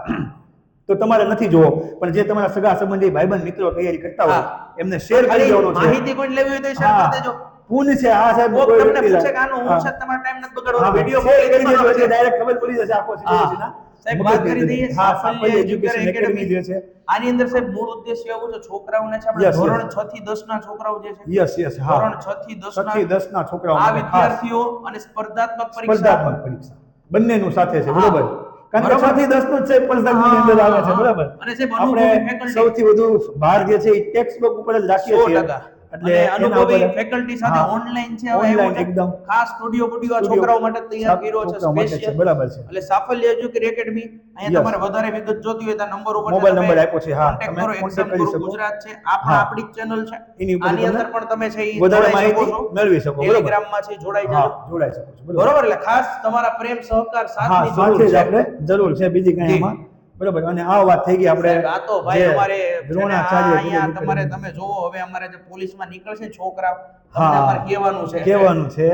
તો તમારે નથી જોવો પણ જે તમારા સગા સંબંધી ભાઈબંધ મિત્રો તૈયારી કરતા હોય હા. એમને શેર કરી ખાલી દેવાનું છે. માહિતી કોઈ લેવી હોય તો શેર હા. કરી દેજો. પૂન છે આ સાહેબ કોક કોઈ તમને વ્યક્તિ પૂછે કે આનું હું હા. છે તમારો ટાઈમ નથી હા, બગાડવાનો વિડિયો શેર મોકલી કરી દેજો એટલે દેજો. ડાયરેક્ટ ખબર પડી જશે આખો સિલેબસ ના સાહેબ વાત કરી દઈએ હા સાફલ્ય સાફલ્ય એજ્યુકેશન એજ્યુકેશન એકેડમી જે છે આની અંદર સાહેબ મૂળ ઉદ્દેશ્ય એવું છે છોકરાઓને છે આપણે Yes, yes. ધોરણ 6 થી 10 ના છોકરાઓ જે છે યસ યસ હા ધોરણ 6 થી 10 6 થી 10 ના છોકરાઓ આ માટે ખાસ વિદ્યાર્થીઓ અને સ્પર્ધાત્મક પરીક્ષા સ્પર્ધાત્મક પરીક્ષા બંનેનું સાથે છે હા. બરોબર કારણ કે બરોબર. 6 થી 10 નું જ છે સ્પર્ધાત્મકની અંદર આવે છે હા. બરાબર અને સાહેબ અનુભવી આપણે faculty. સૌથી વધુ ભાર જે છે એ ટેક્સ્ટ બુક ઉપર જ રાખીએ છીએ 100%. એટલે અને અનુભવી એના ઉપર- ફેકલ્ટી સાથે હા. ઓનલાઈન છે. હવે Online એવું છે એકદમ. ખાસ સ્ટુડિયો બુડિયો Studio. છોકરાઓ માટે તૈયાર કર્યો છે છોકરાઓ માટે છે, સ્પેશિયલ. બરાબર છે. એટલે સાફલ્ય એજ્યુકેશન એકેડમી અહીંયા Yes. તમારે વધારે વિગત જોતી હોય તો નંબર ઉપર મોબાઈલ નંબર આપ્યો છે, હા, કોન્ટેક્ટ તમે કરો. contact એક્ઝામ કરી ગુરુ શકો. ગુજરાત છે આ પણ હા. આપણી જ ચેનલ છે. એની ઉપર આની તમે અંદર પણ તમે છે ઈ વધારે જોડાઈ શકો માહિતી છો. મેળવી શકો, બરાબર. ટેલિગ્રામમાં છે જોડાઈ હા, જાજો. જોડાઈ શકો છો, બરોબર. એટલે ખાસ તમારા પ્રેમ સહકાર હા, સાથની સાથે જરૂર જ છે. આપણે જરૂર છે, બીજી કઈ જી. એમાં બરાબર. અને આ વાત થઈ ગઈ આપણે સાહેબ, આ તો ભાઈ જે અમારે છે ને, આ દ્રોણાચાર્ય અહીંયા ગુરુ તમારે એકેડમી. તમે જોવો હવે અમારે જે પોલીસમાં નીકળશે છોકરા હા. તમને અમારે કહેવાનું છે. કહેવાનું છે.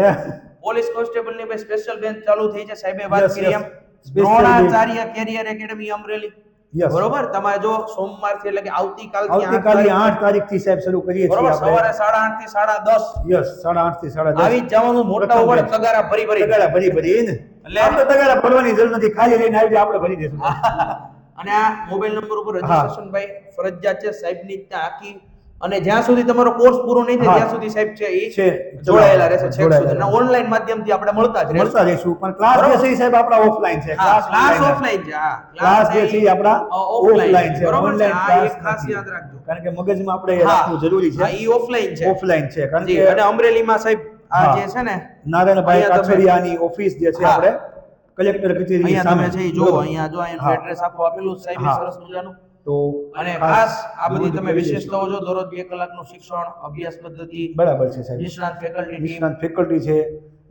પોલીસ કોન્સ્ટેબલ ની ભાઈ સ્પેશિયલ બેન્ચ ચાલુ થઈ છે. સાહેબે વાત Yes, કરી yes. એમ Special Dronacharya career academy Amreli. Yes. બરોબર. તમારે જો સોમવારથી એટલે કે આવતીકાલથી આવતીકાલે 8 8 તારીખથી સાહેબ શરૂ કરીએ છીએ બરોબર આપણે. સવારે 8:30 થી 10:30 યસ, 8:30 થી 10:30 આવી જ જવાનું. મોટા પ્રથમ ઉપર batch. તગારા ભરી ભરી તગારા ભરી ભરીને એટલે- આપણે તગારા ભરવાની જરૂર નથી, ખાલી લઈને આવી જાય, આપણે ભરી દઈશું. અને આ મોબાઈલ નંબર ઉપર હા. રજીસ્ટ્રેશન ભાઈ ફરજિયાત છે. સાહેબની ત્યાં આખી અને જ્યાં સુધી તમારો કોર્સ પૂરો નહીં થાય હા. ત્યાં સુધી સાહેબ છે એ છે. જોડાયેલા રહેશે છેક જોડાયેલા સુધી. ઓનલાઈન માધ્યમથી આપણે મળતા જ મળતા રહેશું. રહીશું, પણ ક્લાસ જે બરોબર. છે એ સાહેબ આપણા ઓફલાઈન છે. હા, ક્લાસ online ઓફલાઈન છે. હા, ક્લાસ જે છે એ આપણા ઓફલાઈન છે, બરોબર છે. ઓનલાઈન આ ક્લાસ એક ખાસ નથી. યાદ રાખજો. કારણ કે મગજમાં આપણે એ હા, રાખવું જરૂરી હા, છે. ઈ ઓફલાઈન છે. ઓફલાઈન છે, કારણ જી. કે અને અમરેલીમાં સાહેબ આ હા. જે છે ને નારાયણભાઈ અહીંયા તમે- કાછડિયાની ઓફિસ જે છે હા. આપણે કલેક્ટર કચેરીની અહીંયા સામે તમે છે ઈ જુઓ. બરોબર. અહીંયા જો એનું હા. એડ્રેસ આખું આપેલું છે સાહેબ, હા. સરસ મજાનું. તો અને ખાસ આ બધી નોંધ તમે કરી વિશેષતાઓ જો દરરોજ 2 કલાકનું શિક્ષણ, અભ્યાસ પદ્ધતિ, બરાબર છે સાહેબ. નિષ્ણાત ફેકલ્ટી ટીમ, નિષ્ણાત ફેકલ્ટી છે,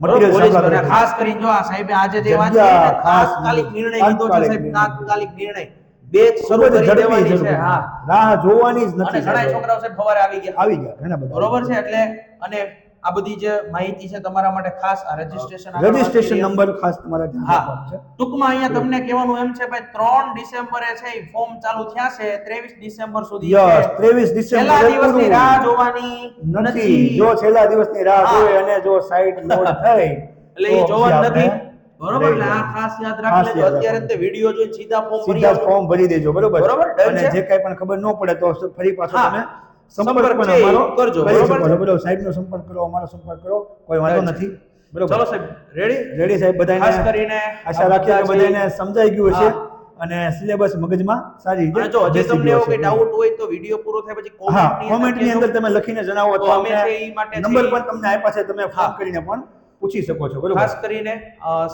બરોબર, મટીરીયલ પોલીસ સાંભળવા બધા ખાસ કરીને જો આ સાહેબે આજે જે વાત જગ્યા કરી ને, ખાસ તાત્કાલિક નિર્ણય લીધો છે તાત્કાલિક સાહેબ, નિર્ણય. તાત્કાલિક નિર્ણય. બેચ ખૂબ શરૂ જ કરી ઝડપી દેવાની છે. ઝડપી. હા. રાહ જોવાની જ અને નથી ઘણા સાહેબ. છોકરાઓ સાહેબ સવારે આવી ગયા. આવી ગયા ઘણા બધા. બરોબર છે. એટલે અને આ બધી જે માહિતી છે તમારા માટે ખાસ આ રજીસ્ટ્રેશન રજીસ્ટ્રેશન નંબર ખાસ તમારે ધ્યાન હા. રાખવાનો છે. ટૂંકમાં અહીંયા તમને કહેવાનું એમ છે ભાઈ 3 ડિસેમ્બરે છે ઈ ફોર્મ ચાલુ થયા છે. 23 ડિસેમ્બર સુધી યસ, છે. 23 ડિસેમ્બર છેલ્લા દિવસની રાહ જોવાની નથી. જો છેલ્લા દિવસની રાહ હા. જોઈ અને જો સાઈડ લોડ થઈ એટલે ઈ તો જોવાનું પછી નથી. આપણે બરોબર. રહી એટલે આ જવાનું. ખાસ યાદ ખાસ રાખી લેજો. યાદ અત્યારે રાખવાનું. તે વિડિયો જોઈને સીધા ફોર્મ ભરી સીધા જ આવજો. ફોર્મ ભરી દેજો, બરોબર. બરોબર, done અને છે? જે કઈ પણ ખબર ન પડે તો ફરી પાછો હા. તમે સંપર્ક સંપર્ક પણ છે એ અમારો કરજો, કરી બરોબર શકો છે? છો. બરોબર, સાહેબનો સંપર્ક કરો, અમારો સંપર્ક કરો, કોઈ વાંધો Done છે. નથી. બરોબર. ચલો સાહેબ, રેડી? રેડી સાહેબ, બધાને ખાસ કરીને આશા રાખીએ કે આ બધા બધાને સમજાઈ ગયું હશે હા. અને સિલેબસ મગજમાં સારી રીતે અને જો હજી બેસી તમને ગયો એવો હશે. કઈ ડાઉટ હોય તો વિડિયો પૂરો થાય પછી હા, કોમેન્ટની કોમેન્ટની અંદર તમે લખીને જણાવો તો તો અમે અમને છે ઈ માટે છે નંબર ઈ- પણ તમને આપ્યા છે, તમે ફોન હા. કરીને પણ પૂછી શકો છો. બરોબર. ખાસ કરીને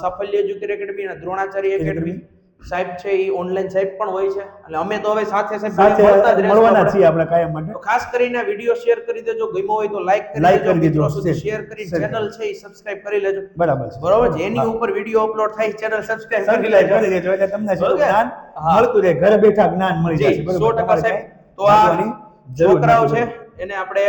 સાફલ્ય એજ્યુકેશન એકેડમી અને દ્રોણાચાર્ય એકેડમી સાહેબ છે ઈ ઓનલાઈન સાહેબ પણ હોય છે. એટલે અમે તો હવે સાથે સાહેબ સાથે મળતા જ રહેશું મળવાના આપણે. છીએ આપણે કાયમ માટે. તો ખાસ કરીને વિડિયો શેર કરી દેજો. ગમ્યો હોય તો લાઈક કરી Like દેજો. કરી દેજો. મિત્રો સુધી Share. શેર કરી Share. ચેનલ છે ઈ સબસ્ક્રાઇબ કરી લેજો. બરાબર છે. બરોબર છે. એની હા. ઉપર વિડિયો અપલોડ થાય ચેનલ સબસ્ક્રાઇબ કરી સબસ્ક્રાઇબ લેજો. કરી દેજો એટલે તમને સીધું બરોબર? જ્ઞાન હા. મળતું રહે, ઘરે બેઠા જ્ઞાન મળી જી, જશે. 100% તમારે સાહેબ. કાંઈ તો આ વાંચવાની જરૂર છોકરાઓ નથી. છે એને આપણે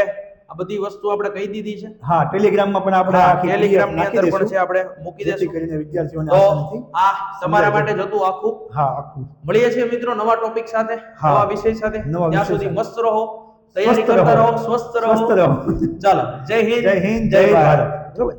આ બધી વસ્તુ આપણે કહી દીધી છે. હા, ટેલિગ્રામમાં પણ આપણે હા, આખી ટેલિગ્રામ ની નાખી અંદર પણ દઈશું, છે આપણે મૂકી જેથી દેશું. કરીને વિદ્યાર્થીઓને તો આસાનીથી આ તમારા સમજાય માટે જતું આખું હા આખું મળીએ છીએ મિત્રો નવા ટોપિક સાથે, હા. નવા વિષય સાથે. નવા ત્યાં વિષય સુધી સાથે. મસ્ત રહો, તૈયારી સ્વસ્થ કરતા રહો. રહો, સ્વસ્થ રહો. સ્વસ્થ રહો. ચાલો, જય હિન્દ, જય હિન્દ, જય ભારત. બરોબર.